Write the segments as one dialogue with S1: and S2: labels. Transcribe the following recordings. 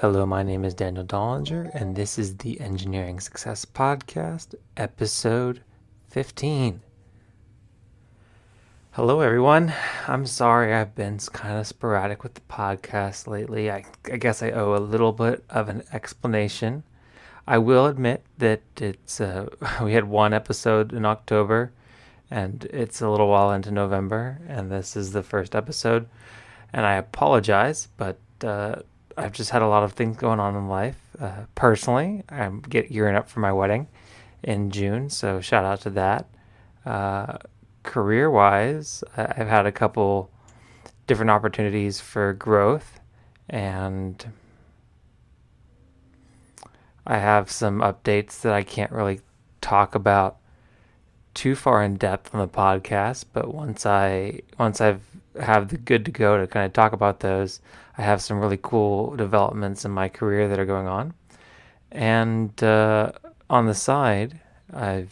S1: Hello, my name is Daniel Dollinger, and this is the Engineering Success Podcast, episode 15. Hello, everyone. I'm sorry I've been kind of sporadic with the podcast lately. I guess I owe a little bit of an explanation. I will admit that we had one episode in October, and it's a little while into November, and this is the first episode. And I apologize, but I've just had a lot of things going on in life. Personally, I'm gearing up for my wedding in June, so shout out to that. Career-wise, I've had a couple different opportunities for growth, and I have some updates that I can't really talk about too far in depth on the podcast, but once I've have the good to go to kind of talk about those, I have some really cool developments in my career that are going on. And on the side, the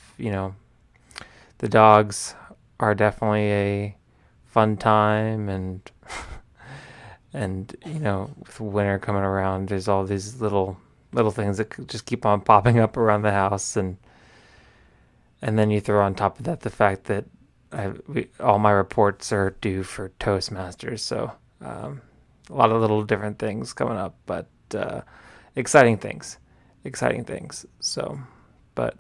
S1: dogs are definitely a fun time, and with winter coming around, there's all these little things that just keep on popping up around the house, and then you throw on top of that the fact that all my reports are due for Toastmasters, so a lot of little different things coming up, but exciting things. So, but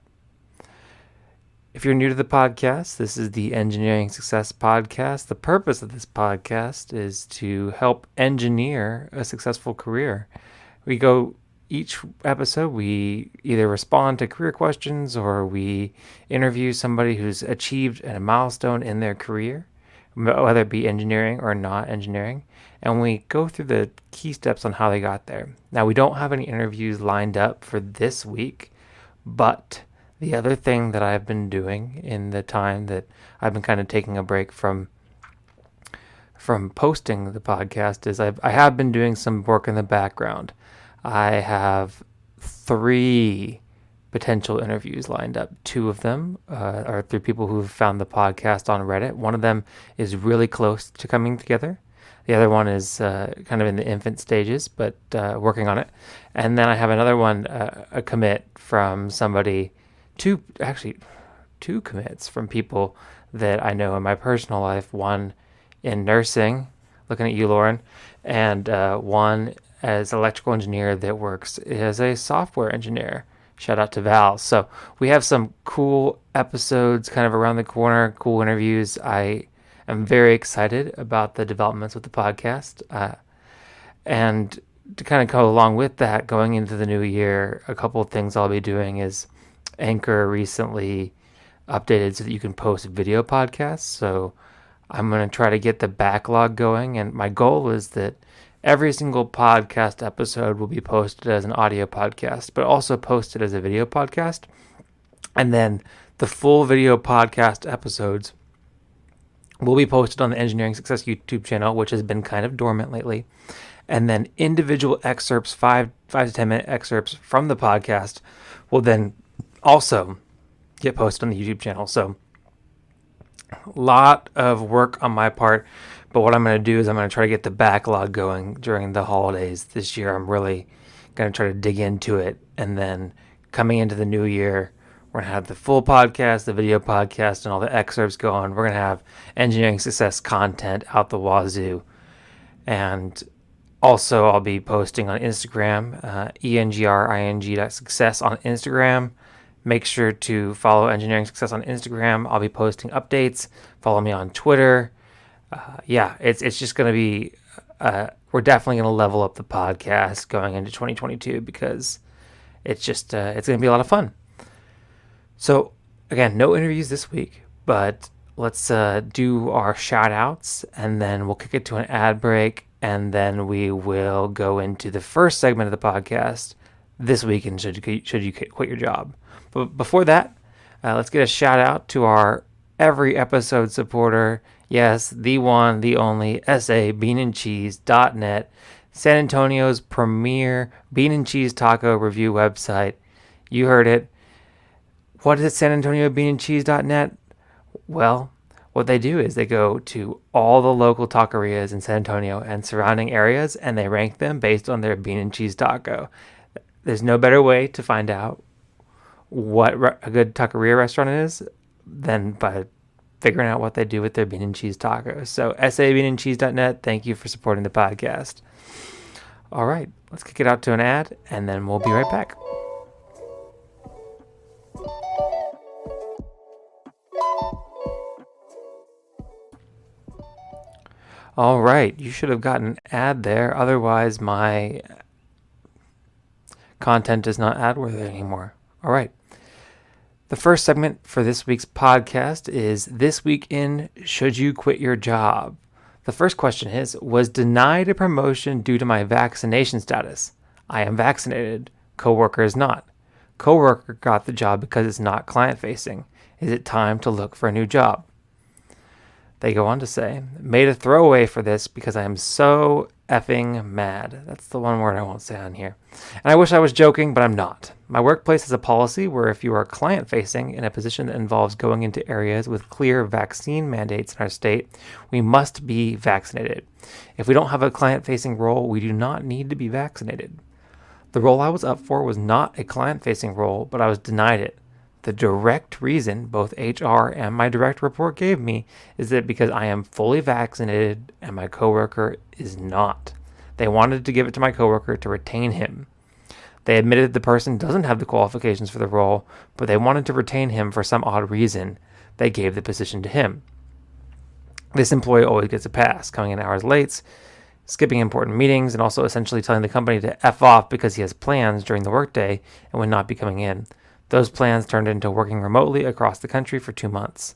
S1: if you're new to the podcast, this is the Engineering Success Podcast. The purpose of this podcast is to help engineer a successful career. Each episode, we either respond to career questions or we interview somebody who's achieved a milestone in their career, whether it be engineering or not engineering, and we go through the key steps on how they got there. Now, we don't have any interviews lined up for this week, but the other thing that I've been doing in the time that I've been kind of taking a break from posting the podcast is I have been doing some work in the background. I have 3 potential interviews lined up. 2 of them are through people who've found the podcast on Reddit. One of them is really close to coming together. The other one is kind of in the infant stages, but working on it. And then I have another one, a commit from somebody, 2 commits from people that I know in my personal life. One in nursing, looking at you, Lauren, and one as electrical engineer that works as a software engineer. Shout out to Val. So we have some cool episodes kind of around the corner, cool interviews. I am very excited about the developments with the podcast. And to kind of go along with that, going into the new year, a couple of things I'll be doing is Anchor recently updated so that you can post video podcasts. So I'm going to try to get the backlog going. And my goal is that every single podcast episode will be posted as an audio podcast, but also posted as a video podcast. And then the full video podcast episodes will be posted on the Engineering Success YouTube channel, which has been kind of dormant lately. And then individual excerpts, 5 to 10 minute excerpts from the podcast will then also get posted on the YouTube channel. So a lot of work on my part. But what I'm going to do is I'm going to try to get the backlog going during the holidays this year. I'm really going to try to dig into it. And then coming into the new year, we're going to have the full podcast, the video podcast, and all the excerpts going. We're going to have engineering success content out the wazoo. And also, I'll be posting on Instagram, engring.success on Instagram. Make sure to follow Engineering Success on Instagram. I'll be posting updates. Follow me on Twitter. It's just going to be, we're definitely going to level up the podcast going into 2022 because it's just, it's going to be a lot of fun. So again, no interviews this week, but let's do our shout outs and then we'll kick it to an ad break and then we will go into the first segment of the podcast this week and should you quit your job. But before that, let's get a shout out to our every episode supporter. Yes, the one, the only, sabeanandcheese.net, San Antonio's premier bean and cheese taco review website. You heard it. What is San Antonio beanandcheese.net? Well, What they do is they go to all the local taquerias in San Antonio and surrounding areas, and they rank them based on their bean and cheese taco. There's no better way to find out what a good taqueria restaurant is than by figuring out what they do with their bean and cheese tacos. So sabeanandcheese.net, thank you for supporting the podcast. All right, let's kick it out to an ad, and then we'll be right back. All right, you should have gotten an ad there. Otherwise, my content is not ad worthy anymore. All right. The first segment for this week's podcast is This Week in Should You Quit Your Job? The first question is, was denied a promotion due to my vaccination status? I am vaccinated. Coworker is not. Coworker got the job because it's not client facing. Is it time to look for a new job? They go on to say, made a throwaway for this because I am so effing mad. That's the one word I won't say on here. And I wish I was joking, but I'm not. My workplace has a policy where if you are client-facing in a position that involves going into areas with clear vaccine mandates in our state, we must be vaccinated. If we don't have a client-facing role, we do not need to be vaccinated. The role I was up for was not a client-facing role, but I was denied it. The direct reason both HR and my direct report gave me is that because I am fully vaccinated and my coworker is not. They wanted to give it to my coworker to retain him. They admitted the person doesn't have the qualifications for the role, but they wanted to retain him for some odd reason. They gave the position to him. This employee always gets a pass, coming in hours late, skipping important meetings, and also essentially telling the company to F off because he has plans during the workday and would not be coming in. Those plans turned into working remotely across the country for 2 months.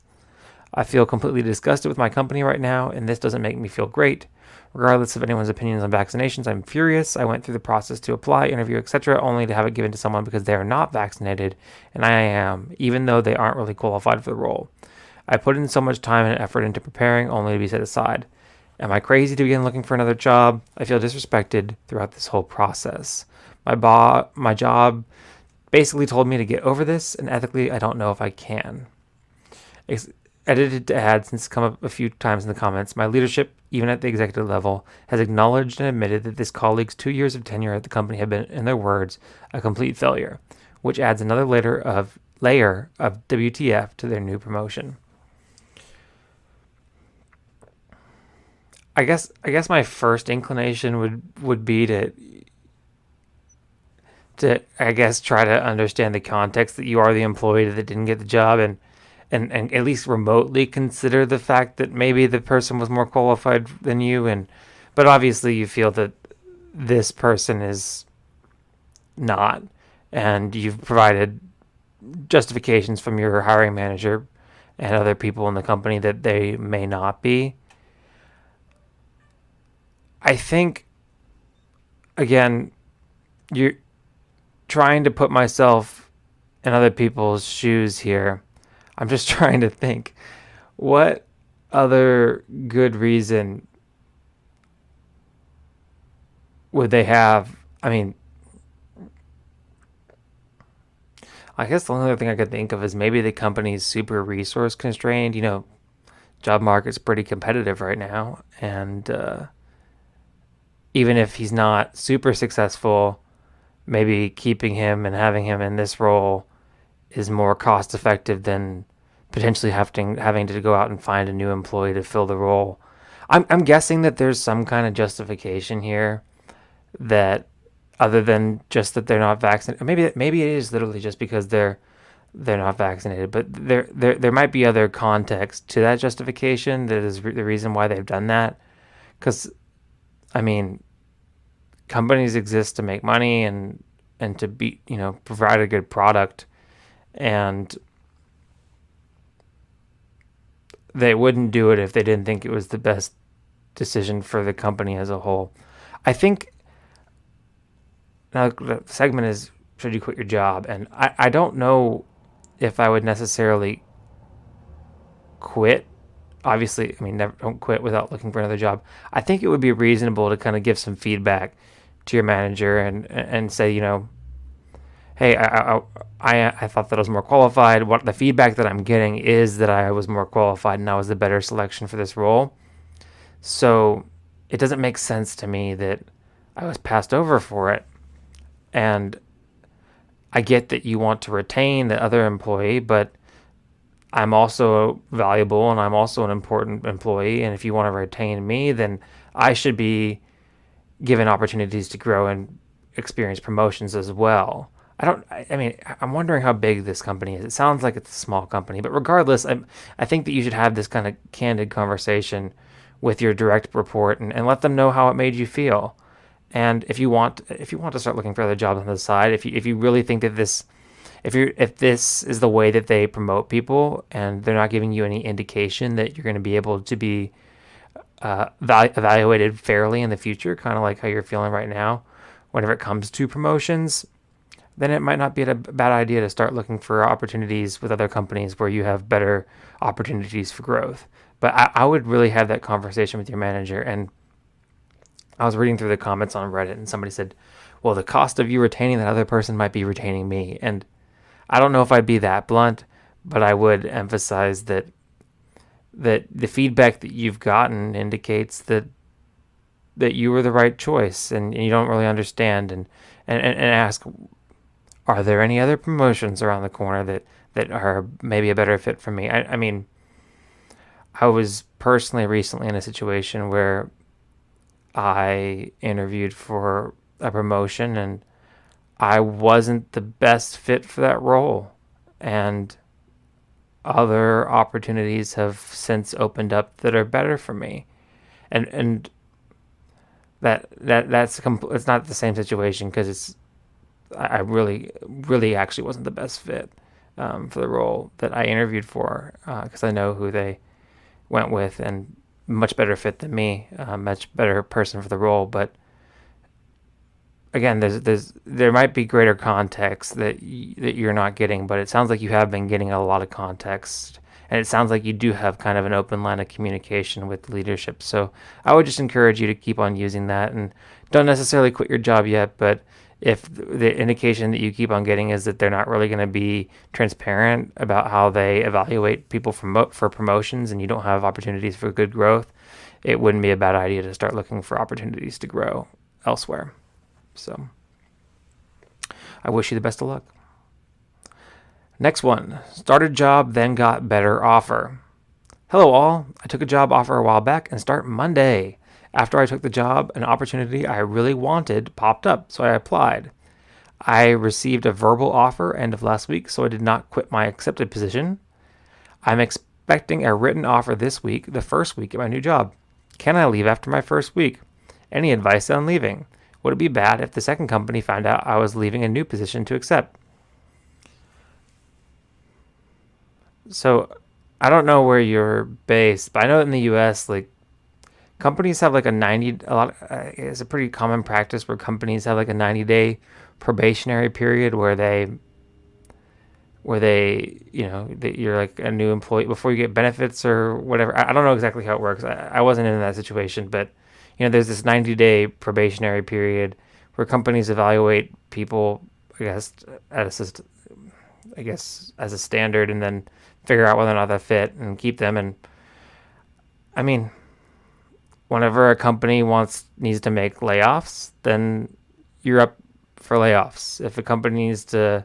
S1: I feel completely disgusted with my company right now, and this doesn't make me feel great. Regardless of anyone's opinions on vaccinations, I'm furious. I went through the process to apply, interview, etc., only to have it given to someone because they are not vaccinated, and I am, even though they aren't really qualified for the role. I put in so much time and effort into preparing, only to be set aside. Am I crazy to begin looking for another job? I feel disrespected throughout this whole process. My job basically told me to get over this, and ethically, I don't know if I can. Edited to add, since it's come up a few times in the comments, my leadership, even at the executive level, has acknowledged and admitted that this colleague's 2 years of tenure at the company have been, in their words, a complete failure, which adds another layer of WTF to their new promotion. I guess my first inclination would be to I guess try to understand the context that you are the employee that didn't get the job and at least remotely consider the fact that maybe the person was more qualified than you, but obviously you feel that this person is not, and you've provided justifications from your hiring manager and other people in the company that they may not be. I think, again, you're trying to put myself in other people's shoes here. I'm just trying to think, what other good reason would they have? I mean, I guess the only other thing I could think of is maybe the company's super resource constrained. Job market's pretty competitive right now, and even if he's not super successful, maybe keeping him and having him in this role is more cost effective than potentially having to go out and find a new employee to fill the role. I'm guessing that there's some kind of justification here, that other than just that they're not vaccinated. Maybe it is literally just because they're not vaccinated, but there might be other context to that justification that is the reason why they've done that. Because, I mean, companies exist to make money and to be, provide a good product, and they wouldn't do it if they didn't think it was the best decision for the company as a whole. I think now the segment is, should you quit your job? And I don't know if I would necessarily quit. Obviously, I mean, don't quit without looking for another job. I think it would be reasonable to kind of give some feedback to your manager and say, hey, hey, I thought that I was more qualified. What the feedback that I'm getting is that I was more qualified and I was the better selection for this role. So it doesn't make sense to me that I was passed over for it. And I get that you want to retain the other employee, but I'm also valuable and I'm also an important employee. And if you want to retain me, then I should be given opportunities to grow and experience promotions as well. I mean, I'm wondering how big this company is. It sounds like it's a small company, but regardless, I think that you should have this kind of candid conversation with your direct report and let them know how it made you feel. And if you want to start looking for other jobs on the side, if you really think that if this is the way that they promote people and they're not giving you any indication that you're going to be able to be evaluated fairly in the future, kind of like how you're feeling right now, whenever it comes to promotions, then it might not be a bad idea to start looking for opportunities with other companies where you have better opportunities for growth. But I would really have that conversation with your manager. And I was reading through the comments on Reddit and somebody said, well, the cost of you retaining that other person might be retaining me. And I don't know if I'd be that blunt, but I would emphasize that the feedback that you've gotten indicates that you were the right choice and you don't really understand and ask, are there any other promotions around the corner that are maybe a better fit for me? I mean, I was personally recently in a situation where I interviewed for a promotion and I wasn't the best fit for that role. And other opportunities have since opened up that are better for me. And it's not the same situation because I really actually wasn't the best fit for the role that I interviewed for because I know who they went with and much better fit than me, much better person for the role. But again, there might be greater context that you're not getting, but it sounds like you have been getting a lot of context, and it sounds like you do have kind of an open line of communication with leadership. So I would just encourage you to keep on using that, and don't necessarily quit your job yet. But if the indication that you keep on getting is that they're not really going to be transparent about how they evaluate people for promotions, and you don't have opportunities for good growth, it wouldn't be a bad idea to start looking for opportunities to grow elsewhere. So I wish you the best of luck. Next one. Started job, then got better offer. Hello all. I took a job offer a while back and start Monday. After I took the job, an opportunity I really wanted popped up, so I applied. I received a verbal offer end of last week, so I did not quit my accepted position. I'm expecting a written offer this week, the first week at my new job. Can I leave after my first week? Any advice on leaving? Would it be bad if the second company found out I was leaving a new position to accept? So I don't know where you're based, but I know in the U.S., like companies have like it's a pretty common practice where companies have like a 90-day probationary period where you're like a new employee before you get benefits or whatever. I don't know exactly how it works. I wasn't in that situation, but there's this 90-day probationary period where companies evaluate people, I guess, as a standard, and then figure out whether or not they fit and keep them. And I mean, whenever a company needs to make layoffs, then you're up for layoffs. If a company needs to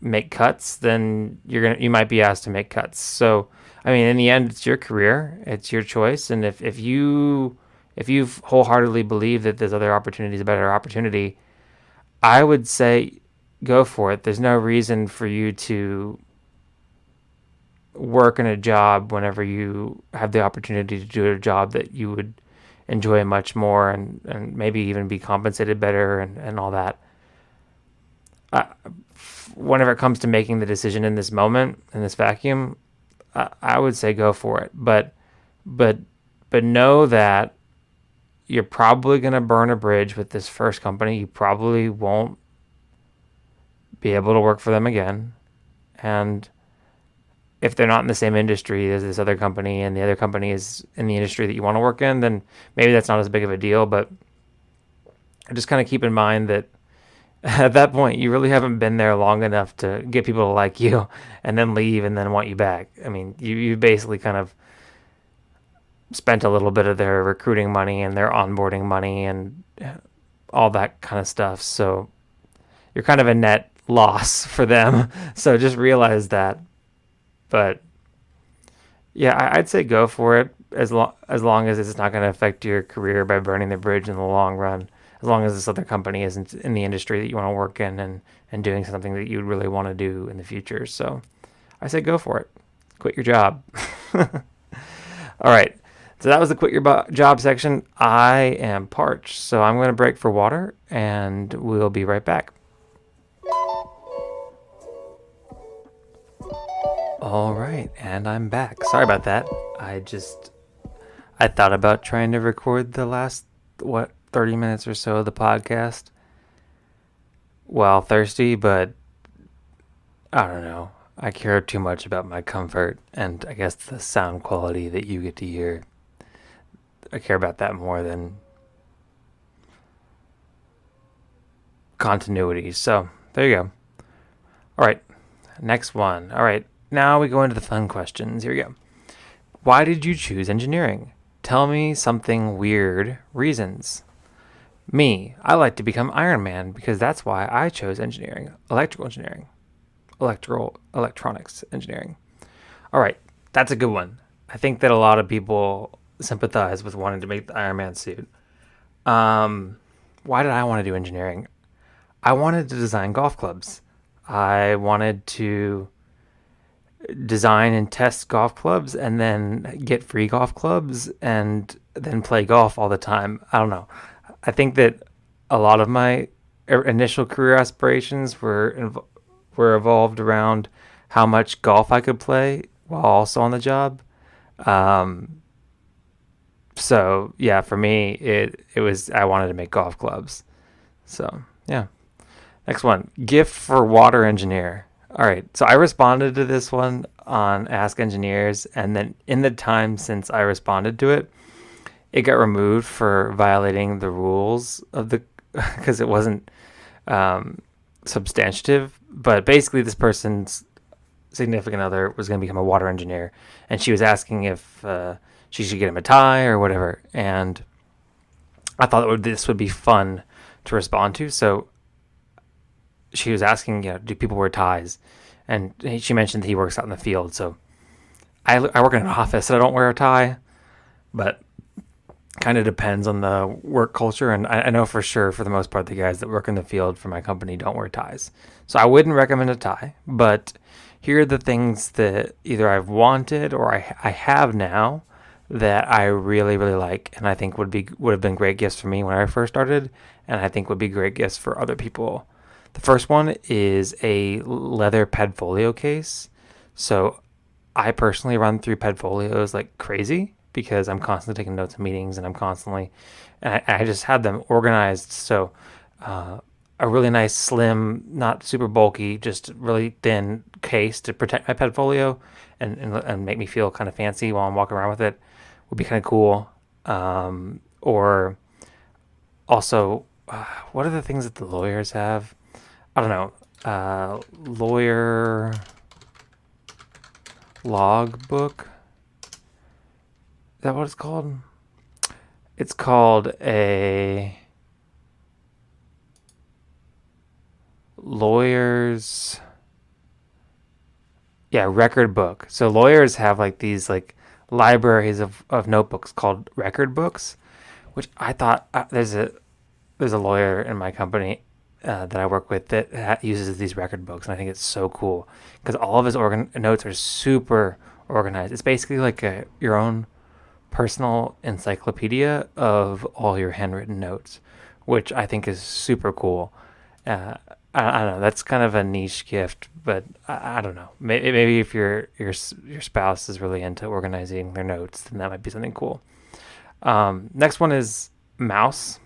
S1: make cuts, then you might be asked to make cuts. So I mean, in the end, it's your career, it's your choice, and if you wholeheartedly believe that this other opportunity is a better opportunity, I would say go for it. There's no reason for you to work in a job whenever you have the opportunity to do a job that you would enjoy much more and maybe even be compensated better and all that. Whenever it comes to making the decision in this moment, in this vacuum, I would say go for it. But know that you're probably going to burn a bridge with this first company. You probably won't be able to work for them again. And if they're not in the same industry as this other company and the other company is in the industry that you want to work in, then maybe that's not as big of a deal. But just kind of keep in mind that At that point, you really haven't been there long enough to get people to like you and then leave and then want you back. I mean, you basically kind of spent a little bit of their recruiting money and their onboarding money and all that kind of stuff. So you're kind of a net loss for them. So just realize that. But yeah, I'd say go for it as long as it's not going to affect your career by burning the bridge in the long run. As long as this other company isn't in the industry that you want to work in and doing something that you really want to do in the future. So I say go for it. Quit your job. All right. So that was the quit your job section. I am parched, so I'm going to break for water, and we'll be right back. All right, and I'm back. Sorry about that. I thought about trying to record the last 30 minutes or so of the podcast while thirsty, but I don't know. I care too much about my comfort and I guess the sound quality that you get to hear. I care about that more than continuity. So, there you go. All right, next one. All right, now we go into the fun questions. Here we go. Why did you choose engineering? Tell me something weird reasons. Me, I like to become Iron Man because that's why I chose engineering, electronics engineering. All right, that's a good one. I think that a lot of people sympathize with wanting to make the Iron Man suit. Why did I want to do engineering? I wanted to design golf clubs. I wanted to design and test golf clubs and then get free golf clubs and then play golf all the time. I don't know. I think that a lot of my initial career aspirations were evolved around how much golf I could play while also on the job. So yeah, for me, it was I wanted to make golf clubs. So yeah. Next one, gift for water engineer. All right, so I responded to this one on Ask Engineers, and then in the time since I responded to it, it got removed for violating the rules of the because it wasn't substantive. But basically, this person's significant other was going to become a water engineer, and she was asking if she should get him a tie or whatever. And I thought this would be fun to respond to. So she was asking, do people wear ties? And she mentioned that he works out in the field. So I work in an office, so I don't wear a tie, but kind of depends on the work culture. And I know for sure, for the most part, the guys that work in the field for my company don't wear ties. So I wouldn't recommend a tie, but here are the things that either I've wanted or I have now that I really, really like, and I think would have been great gifts for me when I first started, and I think would be great gifts for other people. The first one is a leather Padfolio case. So I personally run through Padfolios like crazy because I'm constantly taking notes in meetings and I just had them organized. So a really nice, slim, not super bulky, just really thin case to protect my Padfolio and make me feel kind of fancy while I'm walking around with it would be kind of cool. Or also, what are the things that the lawyers have? I don't know, lawyer logbook. Is that what it's called? It's called a lawyer's, record book. So lawyers have like these like libraries of notebooks called record books, which I thought there's a lawyer in my company that I work with that uses these record books, and I think it's so cool because all of his notes are super organized. It's basically like your own personal encyclopedia of all your handwritten notes, which I think is super cool. I don't know. That's kind of a niche gift, but I don't know. Maybe if your spouse is really into organizing their notes, then that might be something cool. Next one is mouse.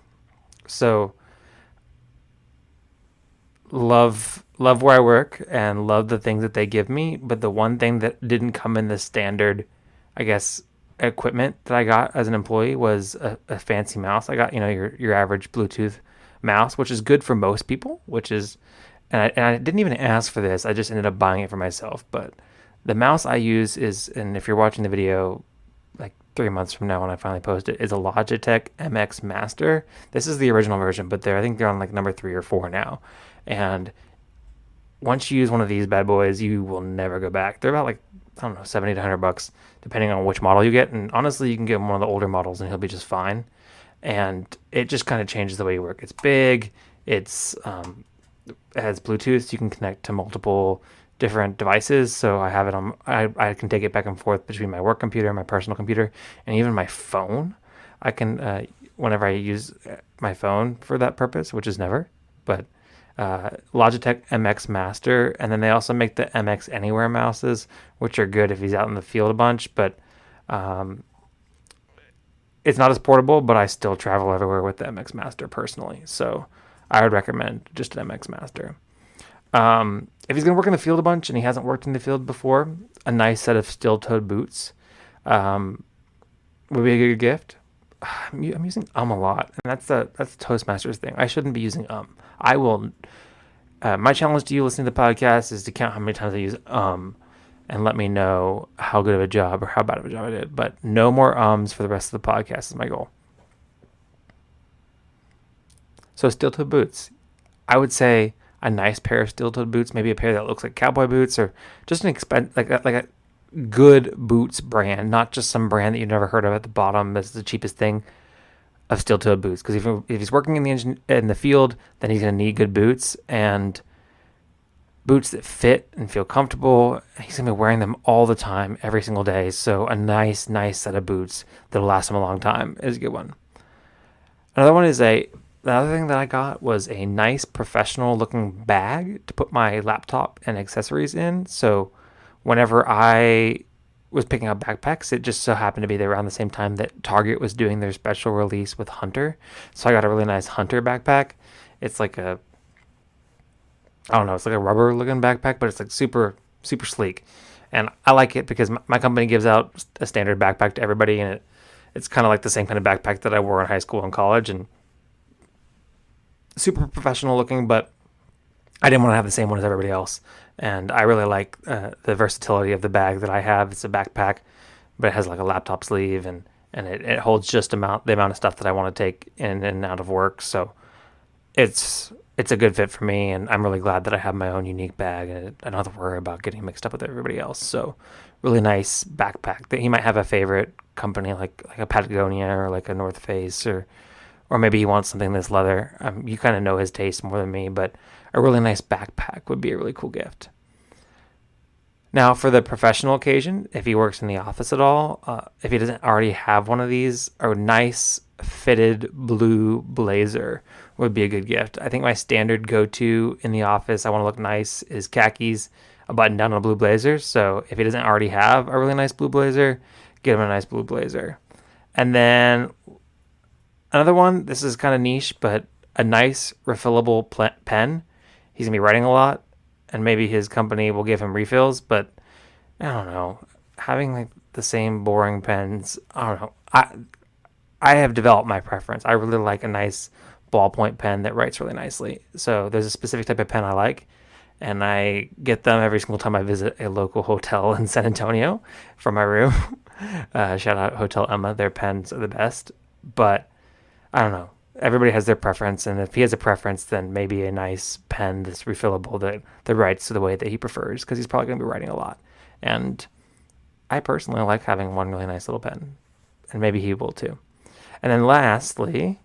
S1: So love where I work and love the things that they give me, but the one thing that didn't come in the standard, I guess, equipment that I got as an employee was a fancy mouse. I got your average Bluetooth mouse, which is good for most people, and I didn't even ask for this. I just ended up buying it for myself. But the mouse I use is, and if you're watching the video like 3 months from now when I finally post it, is a Logitech MX Master. This is the original version, but I think they're on like number 3 or 4 now. And once you use one of these bad boys, you will never go back. They're about like, I don't know, 70 to $100, depending on which model you get. And honestly, you can get one of the older models and he'll be just fine. And it just kind of changes the way you work. It's big. It has Bluetooth. You can connect to multiple different devices. So I have it on. I can take it back and forth between my work computer and my personal computer, and even my phone. I can whenever I use my phone for that purpose, which is never. But Logitech MX Master, and then they also make the MX Anywhere mouses, which are good if he's out in the field a bunch. But it's not as portable, but I still travel everywhere with the MX Master personally. So I would recommend just an MX Master. If he's going to work in the field a bunch and he hasn't worked in the field before, a nice set of steel-toed boots would be a good gift. I'm using a lot, and that's Toastmasters thing. I shouldn't be using I will. My challenge to you listening to the podcast is to count how many times I use and let me know how good of a job or how bad of a job I did. But no more ums for the rest of the podcast is my goal. So steel-toed boots. I would say a nice pair of steel-toed boots, maybe a pair that looks like cowboy boots, or just an like a good boots brand, not just some brand that you've never heard of at the bottom that's the cheapest thing of steel-toed boots. Because if he's working in the field, then he's going to need good boots and boots that fit and feel comfortable. He's going to be wearing them all the time, every single day. So a nice set of boots that'll last him a long time is a good one. The other thing that I got was a nice professional looking bag to put my laptop and accessories in. So whenever I was picking up backpacks, it just so happened to be there around the same time that Target was doing their special release with Hunter. So I got a really nice Hunter backpack. It's like it's like a rubber looking backpack, but it's like super, super sleek. And I like it because my company gives out a standard backpack to everybody, and it's kind of like the same kind of backpack that I wore in high school and college, and super professional looking, but I didn't want to have the same one as everybody else. And I really like the versatility of the bag that I have. It's a backpack, but it has like a laptop sleeve, and it holds just the amount of stuff that I want to take in and out of work. So it's a good fit for me, and I'm really glad that I have my own unique bag, and I don't have to worry about getting mixed up with everybody else. So really nice backpack. That he might have a favorite company like a Patagonia or like a North Face, or maybe he wants something that's leather. You kind of know his taste more than me, but a really nice backpack would be a really cool gift. Now, for the professional occasion, if he works in the office at all, if he doesn't already have one of these, a nice fitted blue blazer would be a good gift. I think my standard go-to in the office, I want to look nice, is khakis, a button down, and a blue blazer. So if he doesn't already have a really nice blue blazer, get him a nice blue blazer. And then another one, this is kind of niche, but a nice refillable pen. He's going to be writing a lot, and maybe his company will give him refills, but I don't know. Having like the same boring pens, I don't know. I have developed my preference. I really like a nice ballpoint pen that writes really nicely. So there's a specific type of pen I like, and I get them every single time I visit a local hotel in San Antonio from my room. Shout out Hotel Emma. Their pens are the best, but I don't know. Everybody has their preference, and if he has a preference, then maybe a nice pen that's refillable that writes the way that he prefers, because he's probably going to be writing a lot. And I personally like having one really nice little pen, and maybe he will too. And then lastly,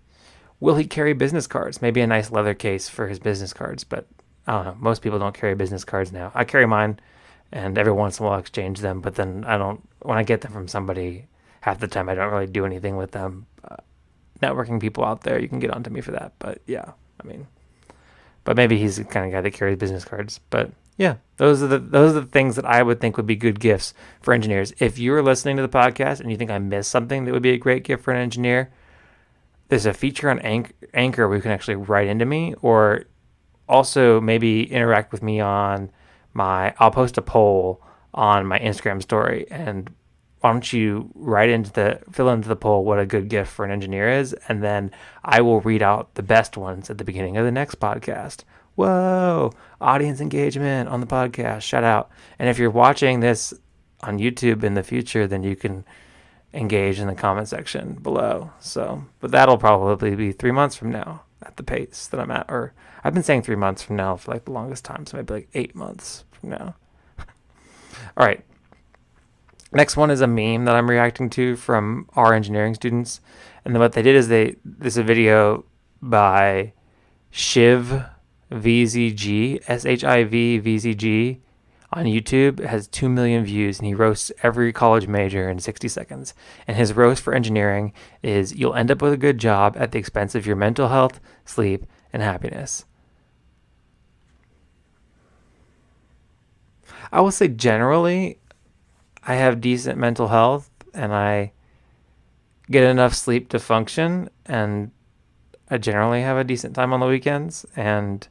S1: will he carry business cards? Maybe a nice leather case for his business cards, but I don't know. Most people don't carry business cards now. I carry mine, and every once in a while I exchange them, but then when I get them from somebody, half the time I don't really do anything with them. Networking people out there, you can get onto me for that. But yeah, but maybe he's the kind of guy that carries business cards. But yeah, those are the things that I would think would be good gifts for engineers. If you're listening to the podcast and you think I missed something that would be a great gift for an engineer, there's a feature on Anchor where you can actually write into me, or also maybe interact with me on I'll post a poll on my Instagram story, and why don't you fill into the poll what a good gift for an engineer is, and then I will read out the best ones at the beginning of the next podcast. Whoa, audience engagement on the podcast, shout out. And if you're watching this on YouTube in the future, then you can engage in the comment section below. So, but that'll probably be 3 months from now at the pace that I'm at, or I've been saying 3 months from now for like the longest time, so maybe like 8 months from now. All right. Next one is a meme that I'm reacting to from our engineering students. And then what they did is this is a video by Shiv VZG, SHIV VZG on YouTube. It has 2 million views, and he roasts every college major in 60 seconds. And his roast for engineering is, you'll end up with a good job at the expense of your mental health, sleep, and happiness. I will say generally, I have decent mental health and I get enough sleep to function, and I generally have a decent time on the weekends. And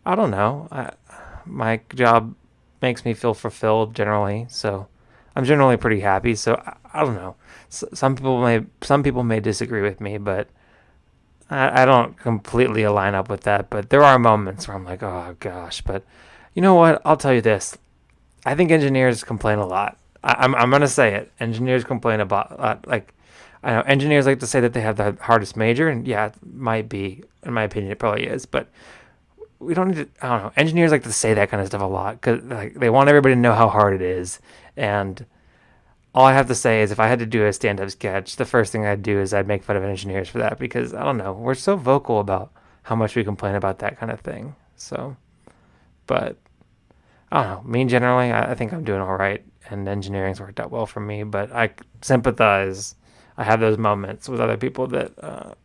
S1: I don't know, my job makes me feel fulfilled generally, so I'm generally pretty happy. So I don't know. Some people may disagree with me, but I don't completely align up with that. But there are moments where I'm like, oh gosh. But you know what? I'll tell you this. I think engineers complain a lot. I'm gonna say it. Engineers complain about like, I know engineers like to say that they have the hardest major, and yeah, it might be. In my opinion, it probably is. But we don't need to. I don't know. Engineers like to say that kind of stuff a lot because like they want everybody to know how hard it is. And all I have to say is, if I had to do a stand-up sketch, the first thing I'd do is I'd make fun of engineers for that, because I don't know, we're so vocal about how much we complain about that kind of thing. So, but I don't know. Me generally, I think I'm doing all right, and engineering's worked out well for me. But I sympathize. I have those moments with other people that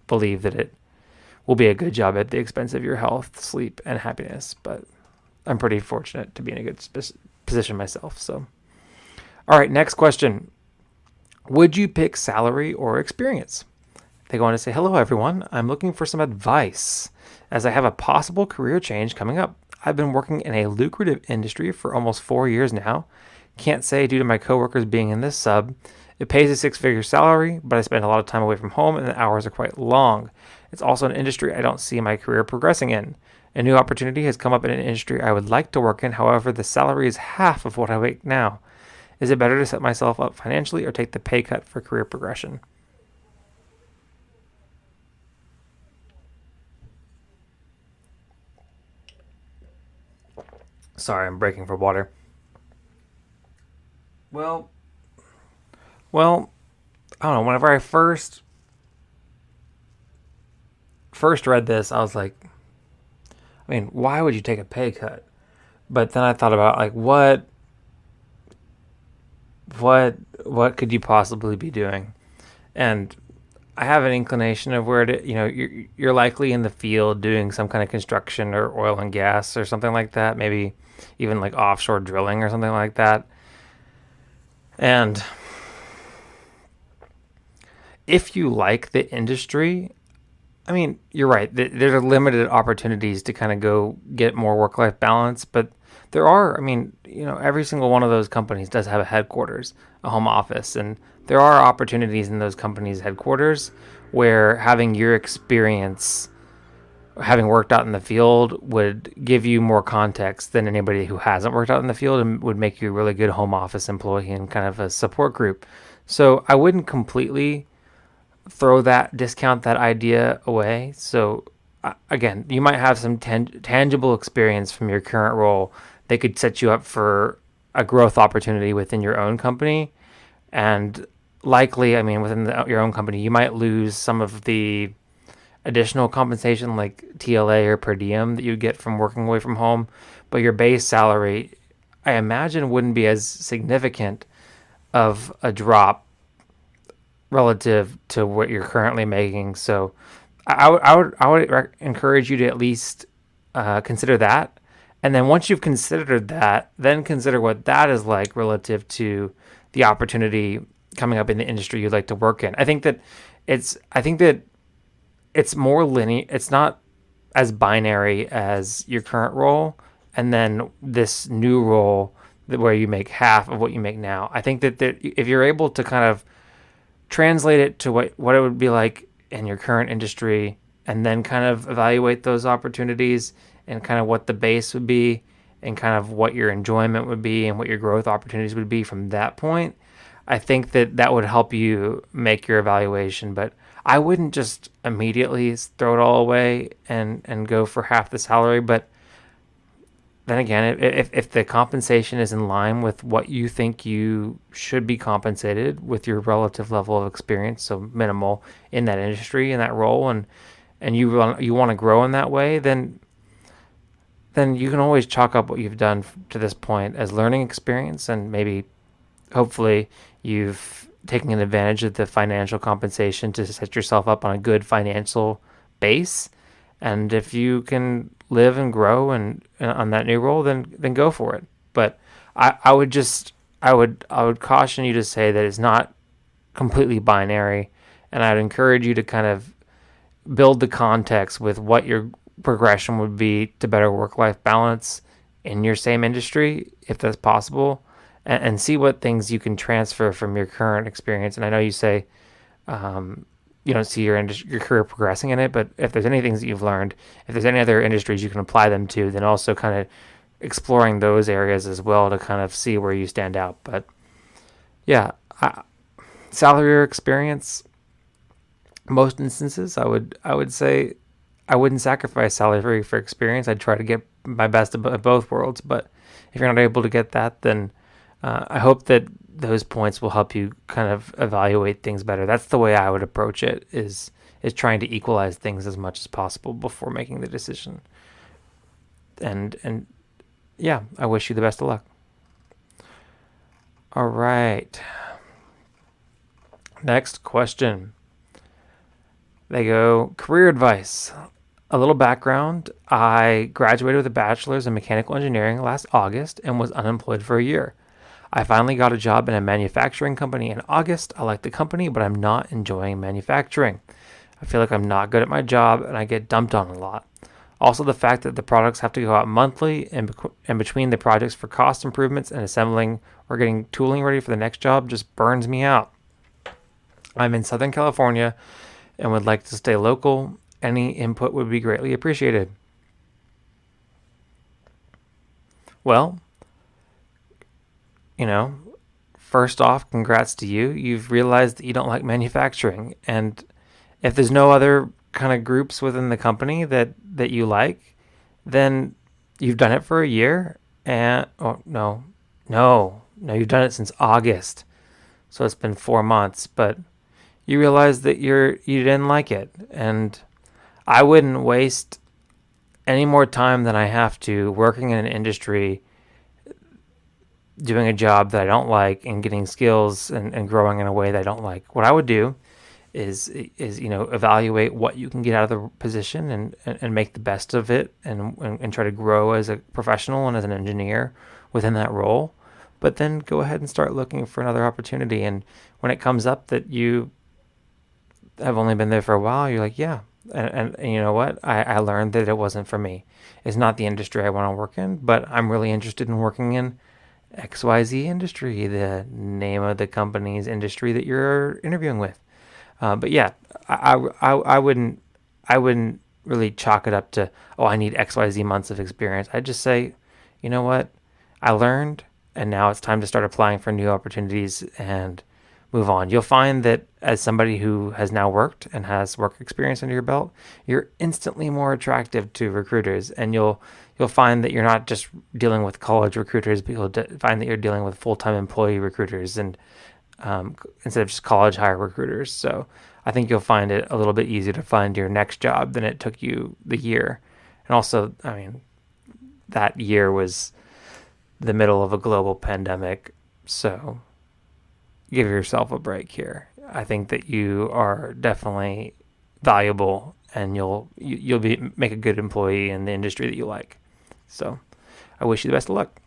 S1: believe that it will be a good job at the expense of your health, sleep, and happiness. But I'm pretty fortunate to be in a good position myself. So, all right, next question. Would you pick salary or experience? They go on to say, hello, everyone. I'm looking for some advice as I have a possible career change coming up. I've been working in a lucrative industry for almost 4 years now. Can't say due to my coworkers being in this sub. It pays a 6-figure salary, but I spend a lot of time away from home and the hours are quite long. It's also an industry I don't see my career progressing in. A new opportunity has come up in an industry I would like to work in. However, the salary is half of what I make now. Is it better to set myself up financially or take the pay cut for career progression? Sorry, I'm breaking for water. Well, I don't know. Whenever I first read this, I was like, I mean, why would you take a pay cut? But then I thought about like what could you possibly be doing? And I have an inclination of where you're likely in the field doing some kind of construction or oil and gas or something like that, maybe even like offshore drilling or something like that. And if you like the industry, I mean, you're right. There are limited opportunities to kind of go get more work-life balance, but there are, I mean, every single one of those companies does have a headquarters, a home office, and there are opportunities in those companies' headquarters where having your experience, having worked out in the field, would give you more context than anybody who hasn't worked out in the field, and would make you a really good home office employee and kind of a support group. So I wouldn't completely discount that idea away. So again, you might have some tangible experience from your current role. They could set you up for a growth opportunity within your own company. And likely, I mean, within your own company, you might lose some of the additional compensation like TLA or per diem that you get from working away from home. But your base salary, I imagine, wouldn't be as significant of a drop relative to what you're currently making. So I would encourage you to at least consider that. And then once you've considered that, then consider what that is like relative to the opportunity coming up in the industry you'd like to work in. I think that it's more linear. It's not as binary as your current role and then this new role where you make half of what you make now. I think that if you're able to kind of translate it to what it would be like in your current industry, and then kind of evaluate those opportunities and kind of what the base would be and kind of what your enjoyment would be and what your growth opportunities would be from that point, I think that that would help you make your evaluation. But I wouldn't just immediately throw it all away and go for half the salary. But then again, if the compensation is in line with what you think you should be compensated with your relative level of experience, so minimal in that industry, in that role, and you want to grow in that way, then you can always chalk up what you've done to this point as learning experience, and maybe hopefully you've taken advantage of the financial compensation to set yourself up on a good financial base. And if you can live and grow and on that new role, then go for it. But I would caution you to say that it's not completely binary, and I'd encourage you to kind of build the context with what your progression would be to better work-life balance in your same industry, if that's possible, and see what things you can transfer from your current experience. And I know you say you don't see your career progressing in it, but if there's any things that you've learned, if there's any other industries you can apply them to, then also kind of exploring those areas as well to kind of see where you stand out. But yeah, salary or experience, most instances, I would say I wouldn't sacrifice salary for experience. I'd try to get my best of both worlds. But if you're not able to get that, then I hope that those points will help you kind of evaluate things better. That's the way I would approach it, is trying to equalize things as much as possible before making the decision. And yeah, I wish you the best of luck. All right. Next question. They go, career advice. A little background. I graduated with a bachelor's in mechanical engineering last August and was unemployed for a year. I finally got a job in a manufacturing company in August. I like the company, but I'm not enjoying manufacturing. I feel like I'm not good at my job and I get dumped on a lot. Also, the fact that the products have to go out monthly and between the projects for cost improvements and assembling or getting tooling ready for the next job just burns me out. I'm in Southern California and would like to stay local. Any input would be greatly appreciated. Well, first off, congrats to you. You've realized that you don't like manufacturing. And if there's no other kind of groups within the company that you like, then you've done it for a year. And, no, you've done it since August. So it's been 4 months, but you realize that you didn't like it. And I wouldn't waste any more time than I have to working in an industry doing a job that I don't like and getting skills and growing in a way that I don't like. What I would do is evaluate what you can get out of the position and make the best of it and try to grow as a professional and as an engineer within that role. But then go ahead and start looking for another opportunity. And when it comes up that you have only been there for a while, you're like, yeah. And you know what? I learned that it wasn't for me. It's not the industry I want to work in, but I'm really interested in working in XYZ industry, the name of the company's industry that you're interviewing with. But yeah, I wouldn't really chalk it up to, I need XYZ months of experience. I'd just say, you know what? I learned, and now it's time to start applying for new opportunities and move on. You'll find that as somebody who has now worked and has work experience under your belt, you're instantly more attractive to recruiters, and you'll find that you're not just dealing with college recruiters, but you'll find that you're dealing with full-time employee recruiters and instead of just college hire recruiters. So I think you'll find it a little bit easier to find your next job than it took you the year. And also, that year was the middle of a global pandemic, so give yourself a break here. I think that you are definitely valuable, and you'll make a good employee in the industry that you like. So I wish you the best of luck.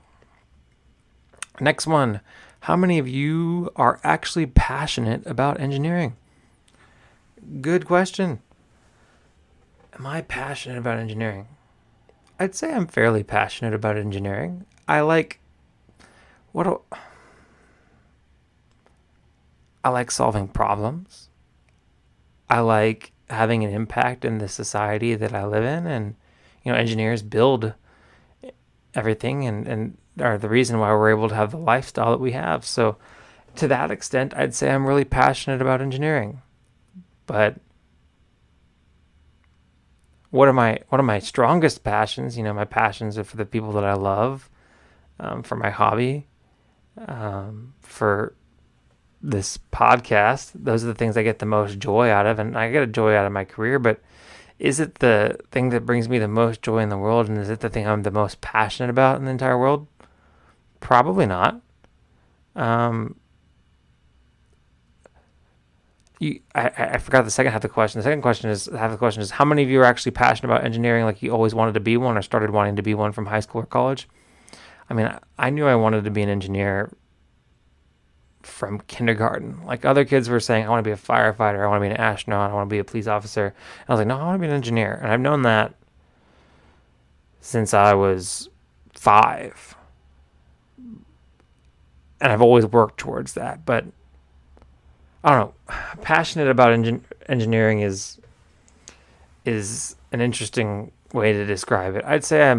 S1: Next one. How many of you are actually passionate about engineering? Good question. Am I passionate about engineering? I'd say I'm fairly passionate about engineering. I like what do, I like solving problems. I like having an impact in the society that I live in, and engineers build everything and are the reason why we're able to have the lifestyle that we have. So to that extent, I'd say I'm really passionate about engineering. But one of my strongest passions, my passions are for the people that I love, for my hobby, for this podcast. Those are the things I get the most joy out of, and I get a joy out of my career. But is it the thing that brings me the most joy in the world, and is it the thing I'm the most passionate about in the entire world? Probably not. Um, I forgot the second half of the question. The second question is half the question is how many of you are actually passionate about engineering, like you always wanted to be one or started wanting to be one from high school or college? I mean, I knew I wanted to be an engineer from kindergarten. Like other kids were saying, I want to be a firefighter, I want to be an astronaut, I want to be a police officer. And I was like, no, I want to be an engineer. And I've known that since I was 5. And I've always worked towards that. But I don't know. Passionate about engineering is an interesting way to describe it. I'd say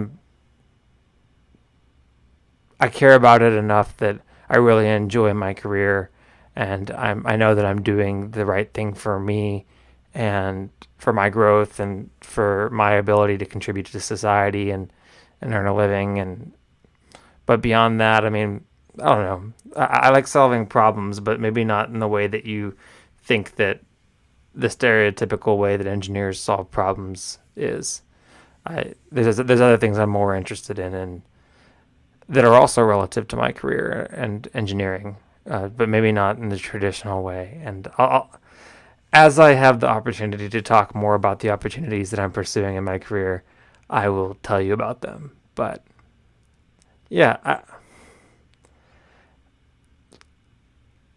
S1: I care about it enough that I really enjoy my career, and I know that I'm doing the right thing for me and for my growth and for my ability to contribute to society and earn a living. And but beyond that, I mean, I don't know. I like solving problems, but maybe not in the way that you think that the stereotypical way that engineers solve problems is. There's other things I'm more interested in and that are also relative to my career and engineering, but maybe not in the traditional way. And as I have the opportunity to talk more about the opportunities that I'm pursuing in my career, I will tell you about them. But yeah,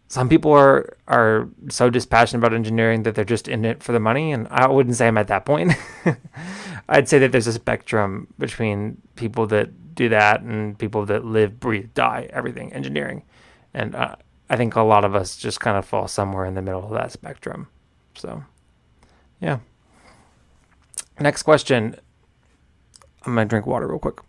S1: some people are so dispassionate about engineering that they're just in it for the money, and I wouldn't say I'm at that point. I'd say that there's a spectrum between people that do that and people that live, breathe, die, everything engineering. And I think a lot of us just kind of fall somewhere in the middle of that spectrum. So, yeah. Next question. I'm going to drink water real quick.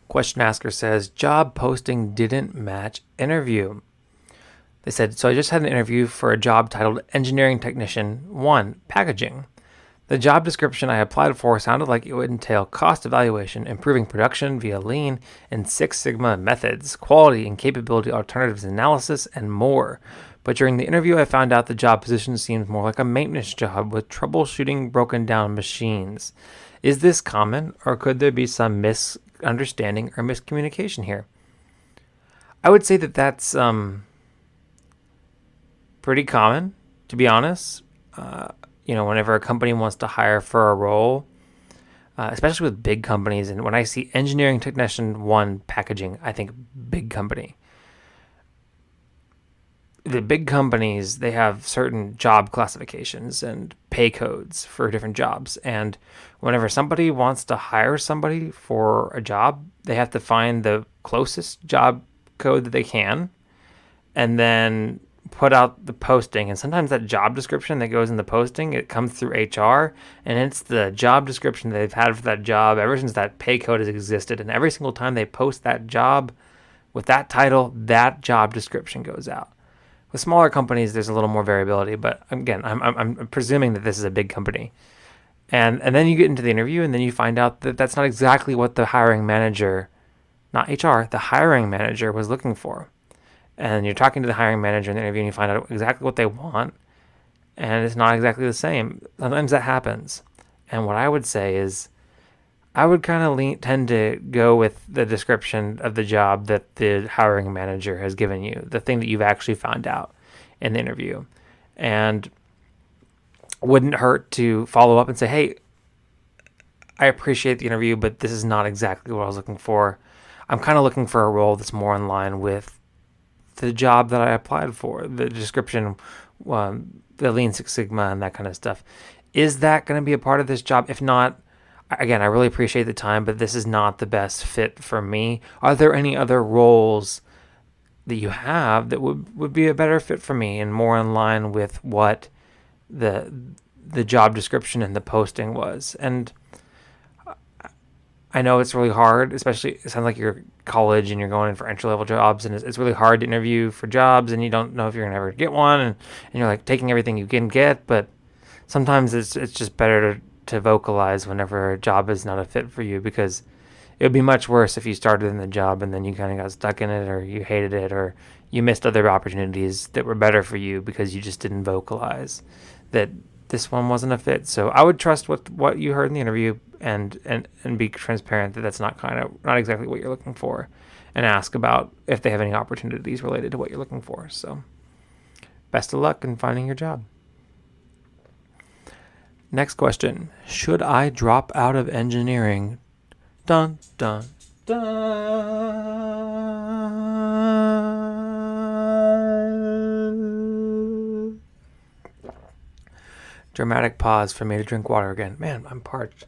S1: Question asker says, job posting didn't match interview. They said, so I just had an interview for a job titled Engineering Technician 1, Packaging. The job description I applied for sounded like it would entail cost evaluation, improving production via Lean and Six Sigma methods, quality and capability alternatives analysis, and more. But during the interview, I found out the job position seemed more like a maintenance job with troubleshooting broken down machines. Is this common, or could there be some misunderstanding or miscommunication here? I would say that that's pretty common, to be honest. Whenever a company wants to hire for a role, especially with big companies, and when I see Engineering Technician 1 Packaging, I think big company. The big companies, they have certain job classifications and pay codes for different jobs. And whenever somebody wants to hire somebody for a job, they have to find the closest job code that they can and then put out the posting. And sometimes that job description that goes in the posting, it comes through HR, and it's the job description that they've had for that job ever since that pay code has existed. And every single time they post that job with that title, that job description goes out. With smaller companies, there's a little more variability, but again, I'm presuming that this is a big company. And then you get into the interview, and then you find out that that's not exactly what the hiring manager, not HR, the hiring manager was looking for. And you're talking to the hiring manager in the interview, and you find out exactly what they want, and it's not exactly the same. Sometimes that happens. And what I would say is, I would kind of tend to go with the description of the job that the hiring manager has given you, the thing that you've actually found out in the interview. And wouldn't hurt to follow up and say, hey, I appreciate the interview, but this is not exactly what I was looking for. I'm kind of looking for a role that's more in line with the job that I applied for. The description the Lean Six Sigma and that kind of stuff. Is that going to be a part of this job? If not, again, I really appreciate the time, but this is not the best fit for me. Are there any other roles that you have that would be a better fit for me and more in line with what the job description and the posting was? And I know it's really hard, especially it sounds like you're college and you're going in for entry level jobs, and it's really hard to interview for jobs, and you don't know if you're gonna ever get one, and you're like taking everything you can get. But sometimes it's just better to vocalize whenever a job is not a fit for you, because it would be much worse if you started in the job and then you kind of got stuck in it, or you hated it, or you missed other opportunities that were better for you because you just didn't vocalize that this one wasn't a fit. So I would trust what you heard in the interview and be transparent that that's not exactly what you're looking for, and ask about if they have any opportunities related to what you're looking for. So best of luck in finding your job. Next question. Should I drop out of engineering? Dun, dun, dun. Dramatic pause for me to drink water again. Man, I'm parched.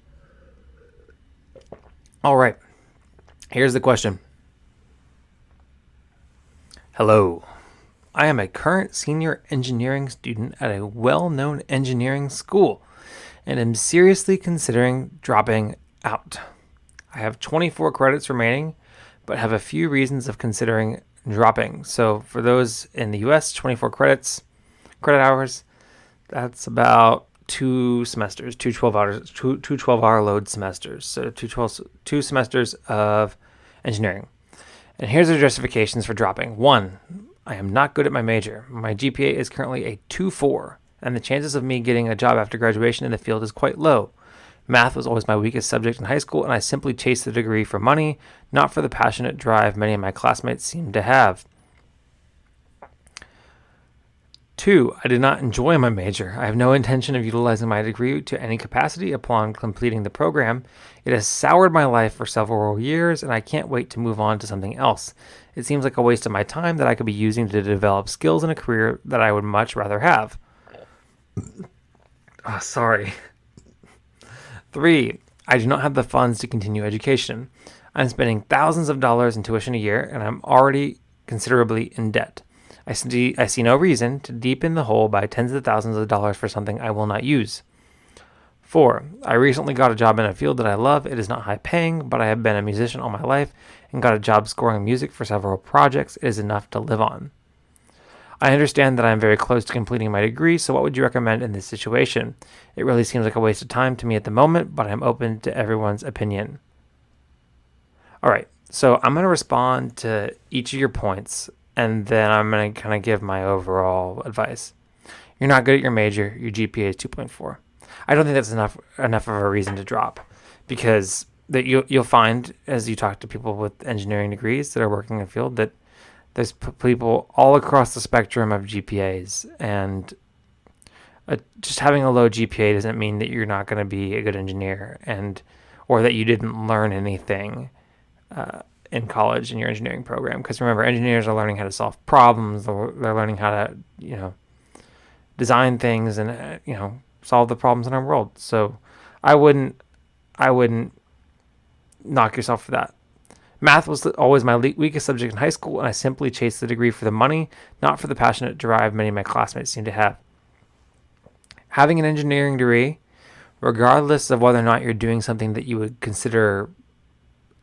S1: All right. Here's the question. Hello. I am a current senior engineering student at a well-known engineering school and am seriously considering dropping out. I have 24 credits remaining, but have a few reasons of considering dropping. So for those in the US, 24 credit hours, that's about 2 semesters, two 12-hour load semesters. So two semesters of engineering. And here's the justifications for dropping. 1, I am not good at my major. My GPA is currently a 2.4, and the chances of me getting a job after graduation in the field is quite low. Math was always my weakest subject in high school, and I simply chased the degree for money, not for the passionate drive many of my classmates seem to have. 2, I did not enjoy my major. I have no intention of utilizing my degree to any capacity upon completing the program. It has soured my life for several years, and I can't wait to move on to something else. It seems like a waste of my time that I could be using to develop skills in a career that I would much rather have. Oh, sorry. 3, I do not have the funds to continue education. I'm spending thousands of dollars in tuition a year, and I'm already considerably in debt. I see no reason to deepen the hole by tens of thousands of dollars for something I will not use. 4, I recently got a job in a field that I love. It is not high paying, but I have been a musician all my life and got a job scoring music for several projects. It is enough to live on. I understand that I am very close to completing my degree, so what would you recommend in this situation? It really seems like a waste of time to me at the moment, but I'm open to everyone's opinion. All right, so I'm going to respond to each of your points, and then I'm going to kind of give my overall advice. You're not good at your major. Your GPA is 2.4. I don't think that's enough of a reason to drop, because that you'll find as you talk to people with engineering degrees that are working in the field that there's people all across the spectrum of GPAs, and just having a low GPA doesn't mean that you're not going to be a good engineer, or that you didn't learn anything in college in your engineering program. Because remember, engineers are learning how to solve problems. They're learning how to design things and solve the problems in our world. So I wouldn't knock yourself for that. Math was always my weakest subject in high school, and I simply chased the degree for the money, not for the passionate drive many of my classmates seem to have. Having an engineering degree, regardless of whether or not you're doing something that you would consider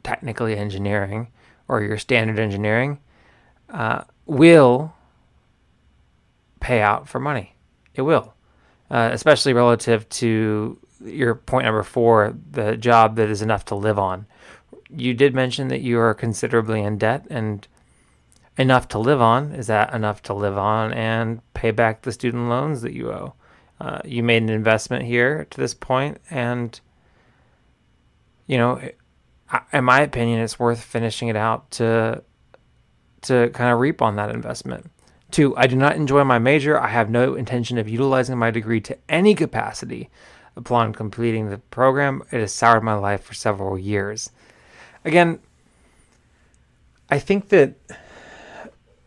S1: technically engineering or your standard engineering, will pay out for money. It will, especially relative to your point number 4, the job that is enough to live on. You did mention that you are considerably in debt, and enough to live on, is that enough to live on and pay back the student loans that you owe? You made an investment here to this point, and in my opinion, it's worth finishing it out to kind of reap on that investment. 2, I do not enjoy my major. I have no intention of utilizing my degree to any capacity upon completing the program. It has soured my life for several years. Again, I think that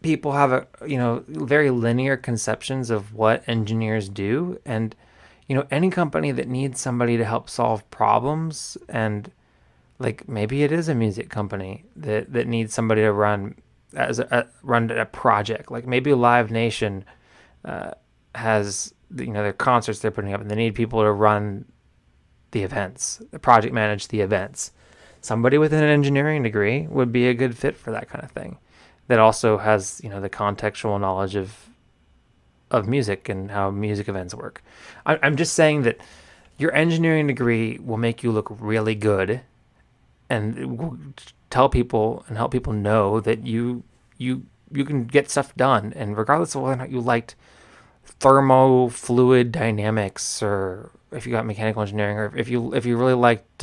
S1: people have very linear conceptions of what engineers do, and any company that needs somebody to help solve problems, and like maybe it is a music company that needs somebody to run a project. Like maybe Live Nation has their concerts they're putting up, and they need people to run the events, project manage the events. Somebody with an engineering degree would be a good fit for that kind of thing. That also has the contextual knowledge of music and how music events work. I'm just saying that your engineering degree will make you look really good, and it will tell people and help people know that you can get stuff done. And regardless of whether or not you liked thermofluid dynamics, or if you got mechanical engineering, or if you really liked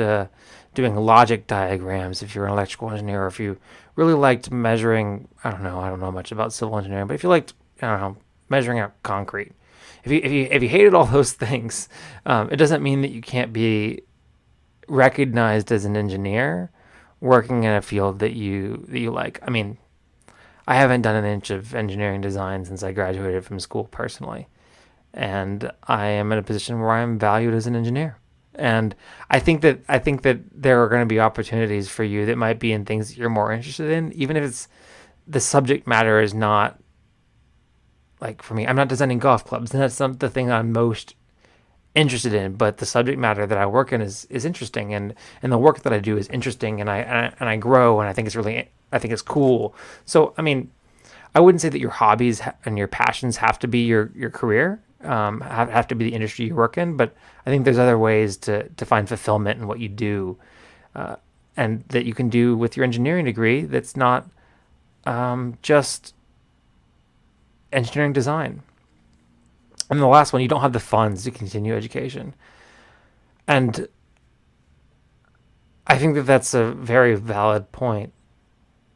S1: doing logic diagrams, if you're an electrical engineer, or if you really liked measuring, I don't know much about civil engineering, but if you liked, I don't know, measuring out concrete, if you hated all those things, it doesn't mean that you can't be recognized as an engineer working in a field that you like. I mean, I haven't done an inch of engineering design since I graduated from school personally, and I am in a position where I am valued as an engineer. And I think that there are going to be opportunities for you that might be in things that you're more interested in, even if it's the subject matter is not, like for me, I'm not designing golf clubs, and that's not the thing I'm most interested in. But the subject matter that I work in is interesting, and the work that I do is interesting, and I grow, and I think it's cool. So I mean, I wouldn't say that your hobbies and your passions have to be your career, have to be the industry you work in, but I think there's other ways to find fulfillment in what you do, and that you can do with your engineering degree that's not just engineering design. And the last one, you don't have the funds to continue education. And I think that that's a very valid point.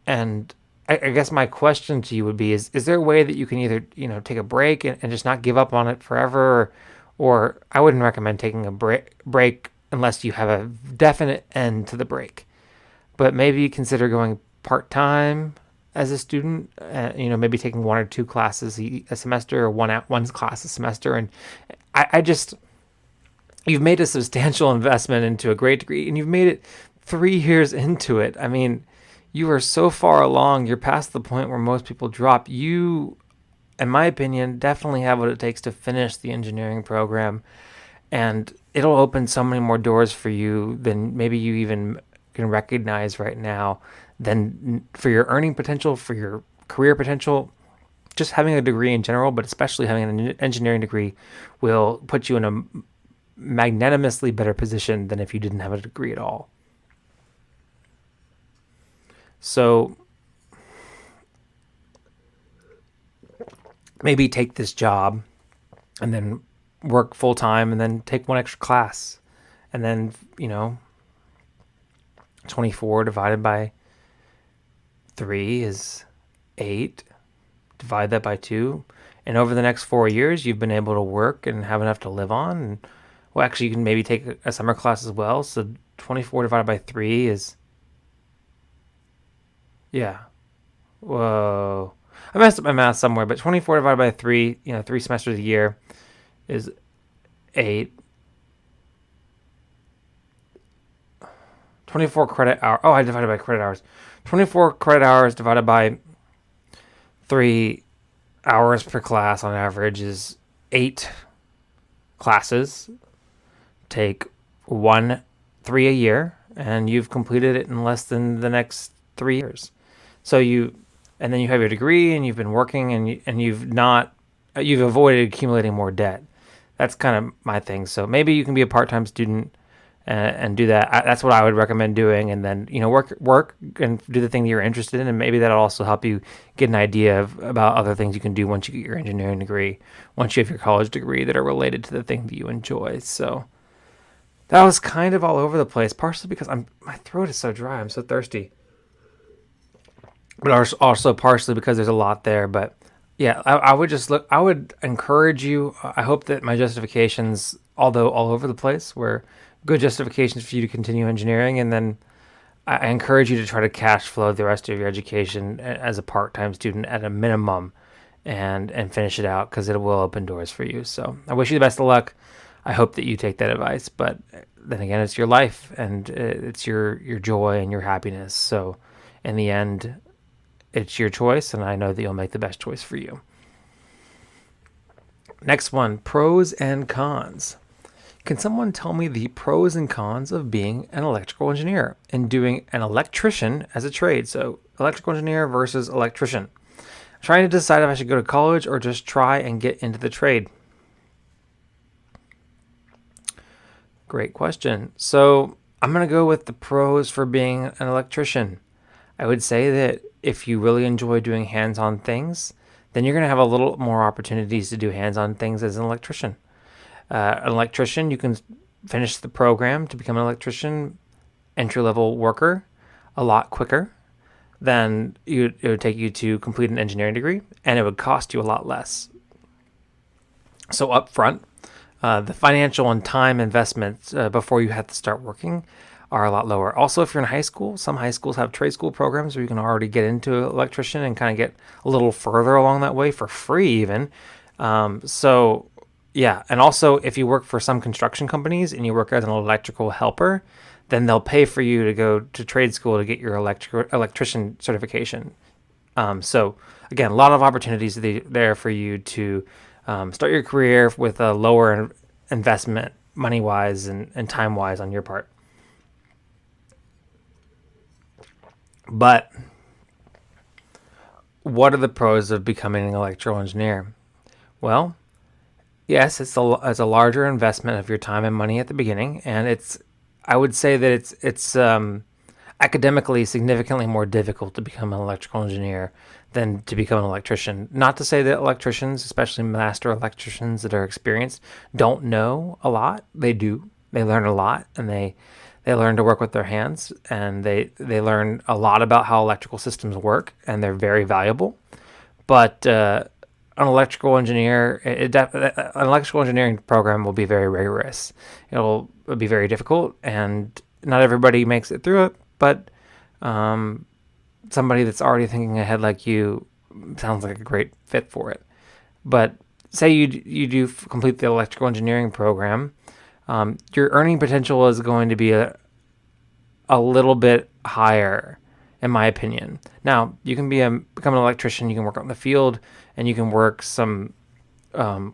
S1: And I guess my question to you would be, is there a way that you can either, take a break and just not give up on it forever, or I wouldn't recommend taking a break unless you have a definite end to the break. But maybe consider going part-time as a student, maybe taking one or two classes a semester, or one class a semester. And I just, you've made a substantial investment into a great degree, and you've made it 3 years into it. I mean, you are so far along, you're past the point where most people drop. You, in my opinion, definitely have what it takes to finish the engineering program, and it'll open so many more doors for you than maybe you even can recognize right now, than for your earning potential, for your career potential. Just having a degree in general, but especially having an engineering degree, will put you in a magnanimously better position than if you didn't have a degree at all. So maybe take this job and then work full time, and then take one extra class, and then 24 divided by 3 is 8. Divide that by 2, and over the next 4 years you've been able to work and have enough to live on. And well, actually, you can maybe take a summer class as well. So 24 divided by 3 is, yeah, whoa, I messed up my math somewhere, but 24 divided by 3, 3 semesters a year, is 8. 24 credit hour. Oh, I divided by credit hours. 24 credit hours divided by 3 hours per class on average is 8 classes. Take 3 a year, and you've completed it in less than the next 3 years. So and then you have your degree, and you've been working, and you've avoided accumulating more debt. That's kind of my thing. So maybe you can be a part-time student and do that. That's what I would recommend doing. And then, work and do the thing that you're interested in. And maybe that'll also help you get an idea about other things you can do once you get your engineering degree, once you have your college degree, that are related to the thing that you enjoy. So that was kind of all over the place, partially because my throat is so dry. I'm so thirsty. But also partially because there's a lot there. But yeah, I would encourage you. I hope that my justifications, although all over the place, were good justifications for you to continue engineering. And then I encourage you to try to cash flow the rest of your education as a part-time student at a minimum, and finish it out, because it will open doors for you. So I wish you the best of luck. I hope that you take that advice, but then again, it's your life, and it's your joy and your happiness. So in the end, it's your choice, and I know that you'll make the best choice for you. Next one, pros and cons. Can someone tell me the pros and cons of being an electrical engineer and doing an electrician as a trade? So electrical engineer versus electrician. I'm trying to decide if I should go to college or just try and get into the trade. Great question. So I'm going to go with the pros for being an electrician. I would say that if you really enjoy doing hands-on things, then you're going to have a little more opportunities to do hands-on things as an electrician. An electrician, you can finish the program to become an electrician, entry-level worker, a lot quicker than it would take you to complete an engineering degree, and it would cost you a lot less. So up front, the financial and time investments before you have to start working are a lot lower. Also, if you're in high school, some high schools have trade school programs where you can already get into electrician and kind of get a little further along that way for free even. So yeah, and also if you work for some construction companies and you work as an electrical helper, then they'll pay for you to go to trade school to get your electrician certification. So again, a lot of opportunities there for you to start your career with a lower investment money-wise and time-wise on your part. But what are the pros of becoming an electrical engineer? Well, yes, it's a larger investment of your time and money at the beginning, and I would say that it's academically significantly more difficult to become an electrical engineer than to become an electrician. Not to say that electricians, especially master electricians that are experienced, don't know a lot. They do. They learn a lot, and they learn to work with their hands, and they learn a lot about how electrical systems work, and they're very valuable. But an electrical engineering program will be very rigorous. It'll be very difficult, and not everybody makes it through it. But somebody that's already thinking ahead like you sounds like a great fit for it. But say you do complete the electrical engineering program, your earning potential is going to be a little bit higher, in my opinion. Now, you can become an electrician, you can work out in the field, and you can work some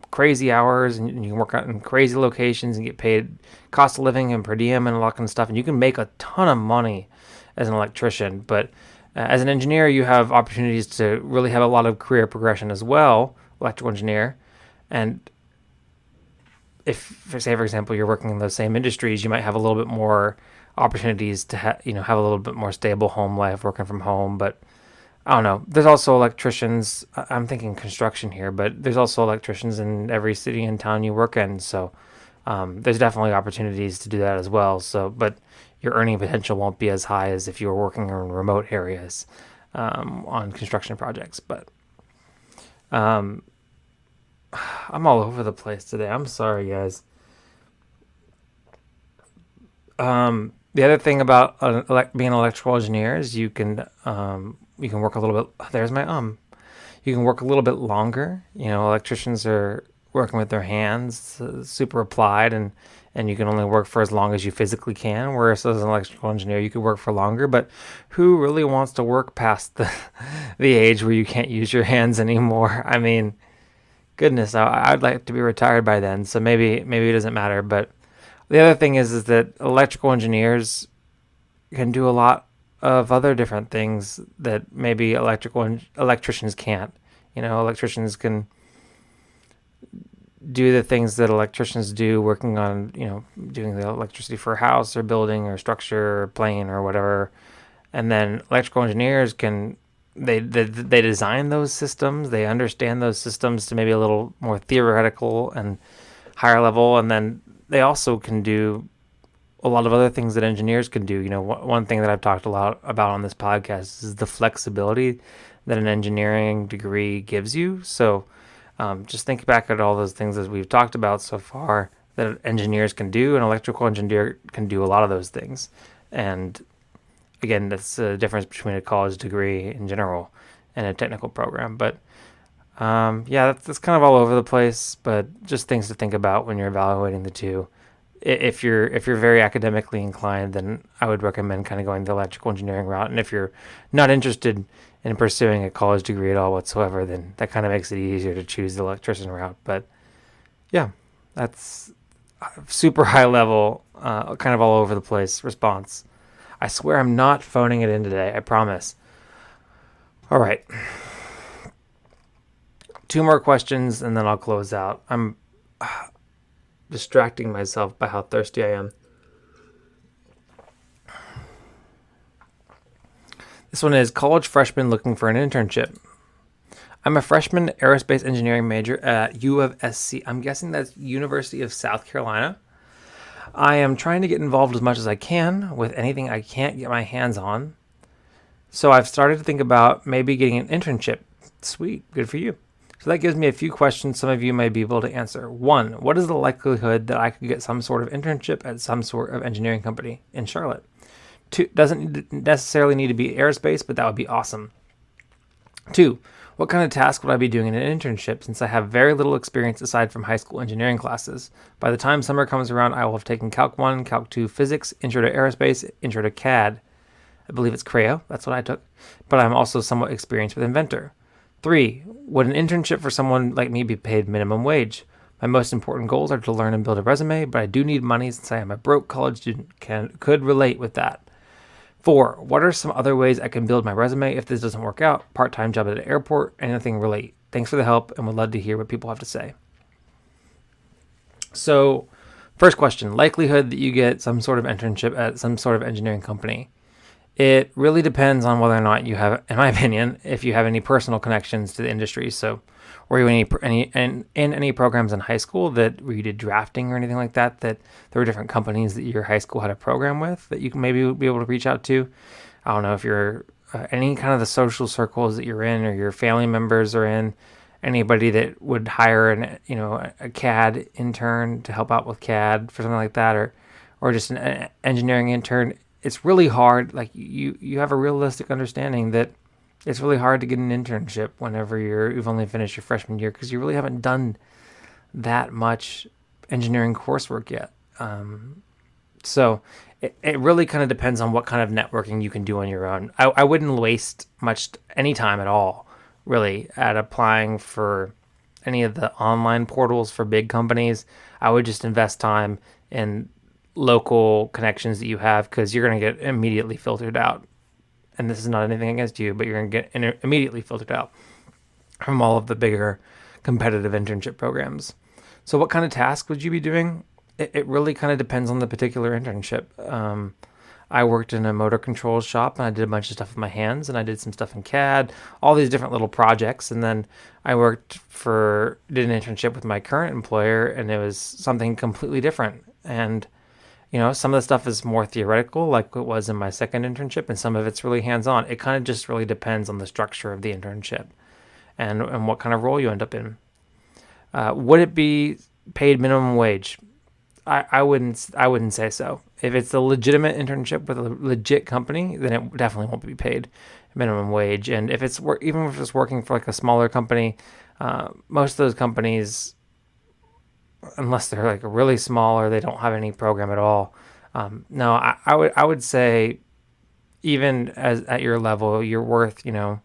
S1: crazy hours, and you can work out in crazy locations and get paid cost of living and per diem and all that kind of stuff, and you can make a ton of money as an electrician. But as an engineer, you have opportunities to really have a lot of career progression as well, electrical engineer. And if, say, for example, you're working in those same industries, you might have a little bit more opportunities to have a little bit more stable home life working from home. But I don't know. There's also electricians. I'm thinking construction here, but there's also electricians in every city and town you work in. So there's definitely opportunities to do that as well. So, but your earning potential won't be as high as if you were working in remote areas on construction projects. But I'm all over the place today. I'm sorry, guys. The other thing about being an electrical engineer is you can work a little bit. There's my You can work a little bit longer. Electricians are working with their hands, super applied, and you can only work for as long as you physically can. Whereas as an electrical engineer, you could work for longer. But who really wants to work past the age where you can't use your hands anymore? I mean, goodness, I'd like to be retired by then. So maybe it doesn't matter. But the other thing is that electrical engineers can do a lot of other different things that maybe electricians can't. Electricians can do the things that electricians do, working on, doing the electricity for a house or building or structure or plane or whatever. And then electrical engineers they design those systems. They understand those systems to maybe a little more theoretical and higher level. And then they also can do a lot of other things that engineers can do. One thing that I've talked a lot about on this podcast is the flexibility that an engineering degree gives you. So just think back at all those things that we've talked about so far that engineers can do. An electrical engineer can do a lot of those things. And again, that's the difference between a college degree in general and a technical program. But yeah, that's kind of all over the place, but just things to think about when you're evaluating the two. If you're very academically inclined, then I would recommend kind of going the electrical engineering route. And if you're not interested in pursuing a college degree at all whatsoever, then that kind of makes it easier to choose the electrician route. But yeah, that's super high level, kind of all over the place response. I swear I'm not phoning it in today. I promise. All right. Two more questions and then I'll close out. I'm distracting myself by how thirsty I am. This one is college freshman looking for an internship. I'm a freshman aerospace engineering major at U of SC. I'm guessing that's University of South Carolina. I am trying to get involved as much as I can with anything I can't get my hands on. So I've started to think about maybe getting an internship. Sweet, good for you. So that gives me a few questions some of you may be able to answer. One, what is the likelihood that I could get some sort of internship at some sort of engineering company in Charlotte? Two, doesn't necessarily need to be aerospace, but that would be awesome. Two, what kind of task would I be doing in an internship since I have very little experience aside from high school engineering classes? By the time summer comes around, I will have taken Calc 1, Calc 2 physics, Intro to Aerospace, Intro to CAD. I believe it's Creo, that's what I took, but I'm also somewhat experienced with Inventor. 3, would an internship for someone like me be paid minimum wage? My most important goals are to learn and build a resume, but I do need money since I am a broke college student. Could relate with that. 4, what are some other ways I can build my resume if this doesn't work out? Part-time job at an airport, anything relate. Thanks for the help and would love to hear what people have to say. So, first question, likelihood that you get some sort of internship at some sort of engineering company. It really depends on whether or not you have, in my opinion, if you have any personal connections to the industry. So, were you in any programs in high school that where you did drafting or anything like that? That there were different companies that your high school had a program with that you can maybe be able to reach out to. I don't know if you're any kind of the social circles that you're in or your family members are in. Anybody that would hire a CAD intern to help out with CAD for something like that, or just an engineering intern. It's really hard. Like you have a realistic understanding that it's really hard to get an internship whenever you've only finished your freshman year because you really haven't done that much engineering coursework yet. So it really kind of depends on what kind of networking you can do on your own. I wouldn't waste any time at all, really, at applying for any of the online portals for big companies. I would just invest time in local connections that you have because you're going to get immediately filtered out. And this is not anything against you, but you're going to get immediately filtered out from all of the bigger competitive internship programs. So what kind of task would you be doing? It really kind of depends on the particular internship. I worked in a motor controls shop and I did a bunch of stuff with my hands and I did some stuff in CAD, all these different little projects. And then I did an internship with my current employer and it was something completely different. And some of the stuff is more theoretical, like it was in my second internship, and some of it's really hands-on. It kind of just really depends on the structure of the internship and what kind of role you end up in. Would it be paid minimum wage? I wouldn't say so. If it's a legitimate internship with a legit company, then it definitely won't be paid minimum wage. And if it's even if it's working for like a smaller company, most of those companies, unless they're like really small or they don't have any program at all. No, I would say even as at your level, you're worth, I don't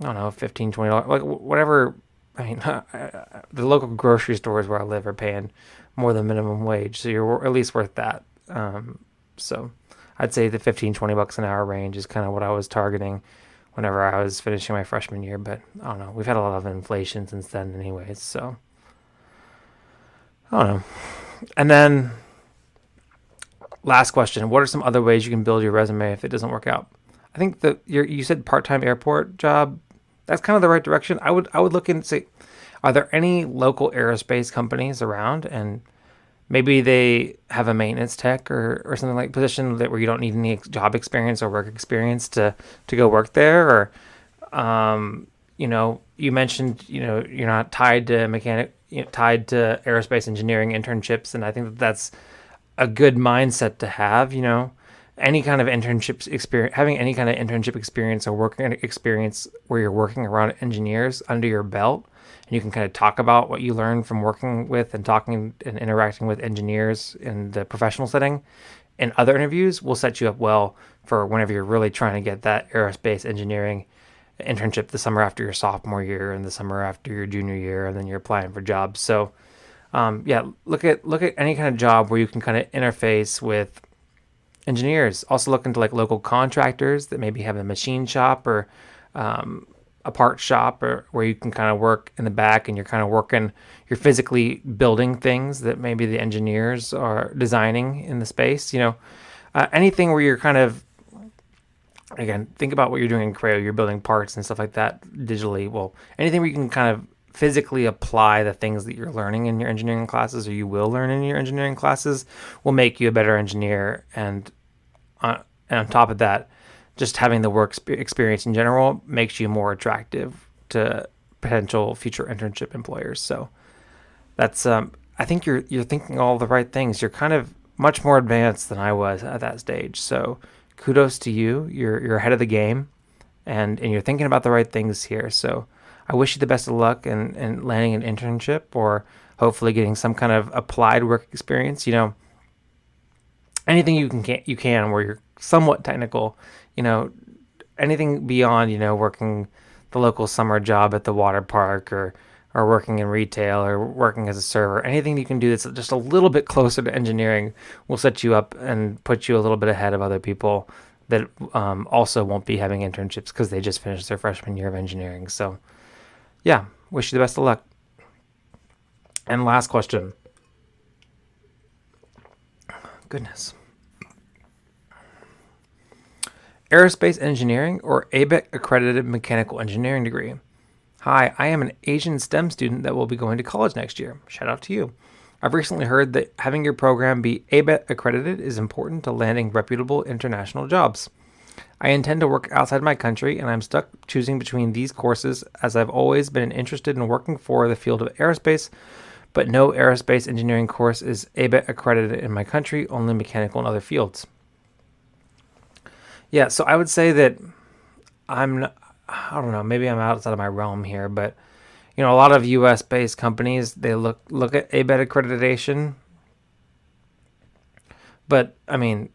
S1: know, $15, $20, like whatever. I mean, the local grocery stores where I live are paying more than minimum wage. So you're at least worth that. So I'd say the $15-$20 an hour range is kind of what I was targeting whenever I was finishing my freshman year. But I don't know. We've had a lot of inflation since then anyways. So I don't know. And then last question, what are some other ways you can build your resume if it doesn't work out? I think that you said part-time airport job. That's kind of the right direction. I would look and say, are there any local aerospace companies around? And maybe they have a maintenance tech or something like position where you don't need any job experience or work experience to go work there. Or, you mentioned, you're not tied to tied to aerospace engineering internships. And I think that's a good mindset to have, any kind of internship experience, having any kind of internship experience or working experience where you're working around engineers under your belt, and you can kind of talk about what you learned from working with and talking and interacting with engineers in the professional setting and other interviews, will set you up well for whenever you're really trying to get that aerospace engineering internship the summer after your sophomore year and the summer after your junior year, and then you're applying for jobs. So look at any kind of job where you can kind of interface with engineers. Also look into like local contractors that maybe have a machine shop or a part shop, or where you can kind of work in the back and you're physically building things that maybe the engineers are designing in the space. Anything where you're kind of, again, think about what you're doing in Creo. You're building parts and stuff like that digitally. Well, anything where you can kind of physically apply the things that you're learning in your engineering classes, or you will learn in your engineering classes, will make you a better engineer. And on top of that, just having the work experience in general makes you more attractive to potential future internship employers. So that's, I think you're thinking all the right things. You're kind of much more advanced than I was at that stage. So kudos to you. You're ahead of the game, and you're thinking about the right things here. So I wish you the best of luck in landing an internship, or hopefully getting some kind of applied work experience. Anything you can where you're somewhat technical. Anything beyond working the local summer job at the water park, or working in retail, or working as a server. Anything you can do that's just a little bit closer to engineering will set you up and put you a little bit ahead of other people that also won't be having internships because they just finished their freshman year of engineering. So yeah, wish you the best of luck. And last question. Goodness. Aerospace engineering or ABET accredited mechanical engineering degree? Hi, I am an Asian STEM student that will be going to college next year. Shout out to you. I've recently heard that having your program be ABET accredited is important to landing reputable international jobs. I intend to work outside my country, and I'm stuck choosing between these courses, as I've always been interested in working for the field of aerospace, but no aerospace engineering course is ABET accredited in my country, only mechanical and other fields. Yeah, so I would say that I don't know, maybe I'm outside of my realm here, but a lot of US based companies, they look at ABET accreditation. But I mean,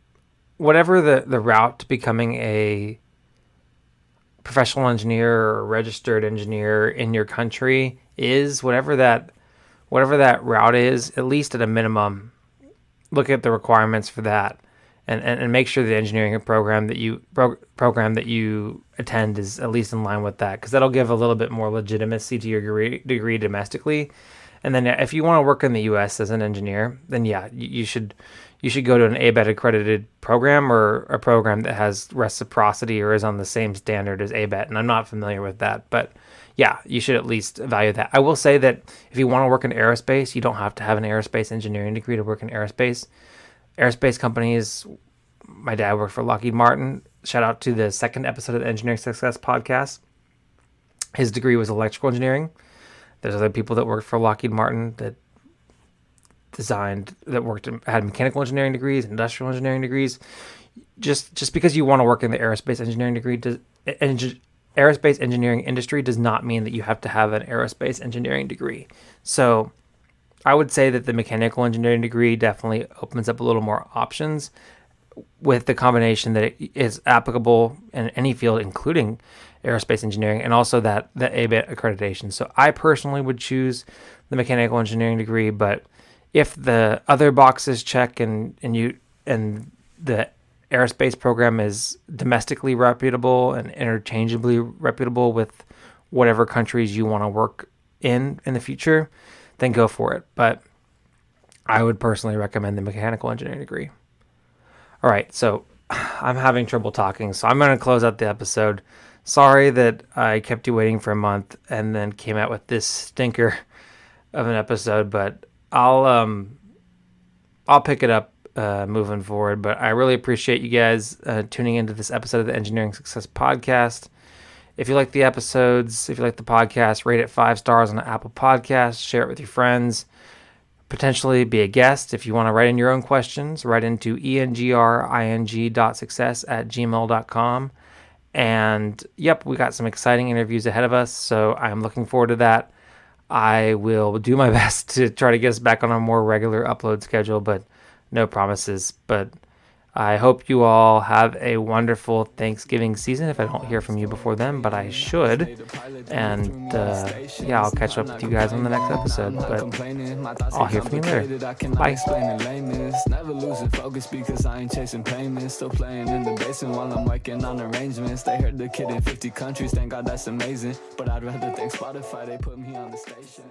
S1: whatever the route to becoming a professional engineer or registered engineer in your country is, whatever that route is, at least at a minimum, look at the requirements for that. And make sure the engineering program that you attend is at least in line with that, because that'll give a little bit more legitimacy to your degree domestically. And then if you want to work in the U.S. as an engineer, then yeah, you should go to an ABET accredited program, or a program that has reciprocity or is on the same standard as ABET. And I'm not familiar with that, but yeah, you should at least evaluate that. I will say that if you want to work in aerospace, you don't have to have an aerospace engineering degree to work in aerospace. Aerospace companies, my dad worked for Lockheed Martin. Shout out to the second episode of the Engineering Success podcast. His degree was electrical engineering. There's other people that worked for Lockheed Martin that had mechanical engineering degrees, industrial engineering degrees. Just because you want to work in the aerospace engineering aerospace engineering industry does not mean that you have to have an aerospace engineering degree. So I would say that the mechanical engineering degree definitely opens up a little more options, with the combination that it is applicable in any field, including aerospace engineering, and also that ABET accreditation. So I personally would choose the mechanical engineering degree, but if the other boxes check and the aerospace program is domestically reputable and interchangeably reputable with whatever countries you want to work in the future, then go for it. But I would personally recommend the mechanical engineering degree. All right, so I'm having trouble talking, so I'm going to close out the episode. Sorry that I kept you waiting for a month and then came out with this stinker of an episode, but I'll pick it up moving forward. But I really appreciate you guys tuning into this episode of the Engineering Success Podcast. If you like the episodes, if you like the podcast, rate it 5 stars on the Apple Podcast, share it with your friends. potentially be a guest. If you want to write in your own questions, write into engring.success@gmail.com. And yep, we got some exciting interviews ahead of us, so I'm looking forward to that. I will do my best to try to get us back on a more regular upload schedule, but no promises. But I hope you all have a wonderful Thanksgiving season if I don't hear from you before then, but I should. And yeah, I'll catch up with you guys on the next episode, but I'll hear from you later. Bye.
S2: Never losing focus because I ain't chasing payments. Still playing in the basement while I'm working on arrangements. They heard the kid in 50 countries, thank God that's amazing. But I'd rather thank Spotify, they put me on the station.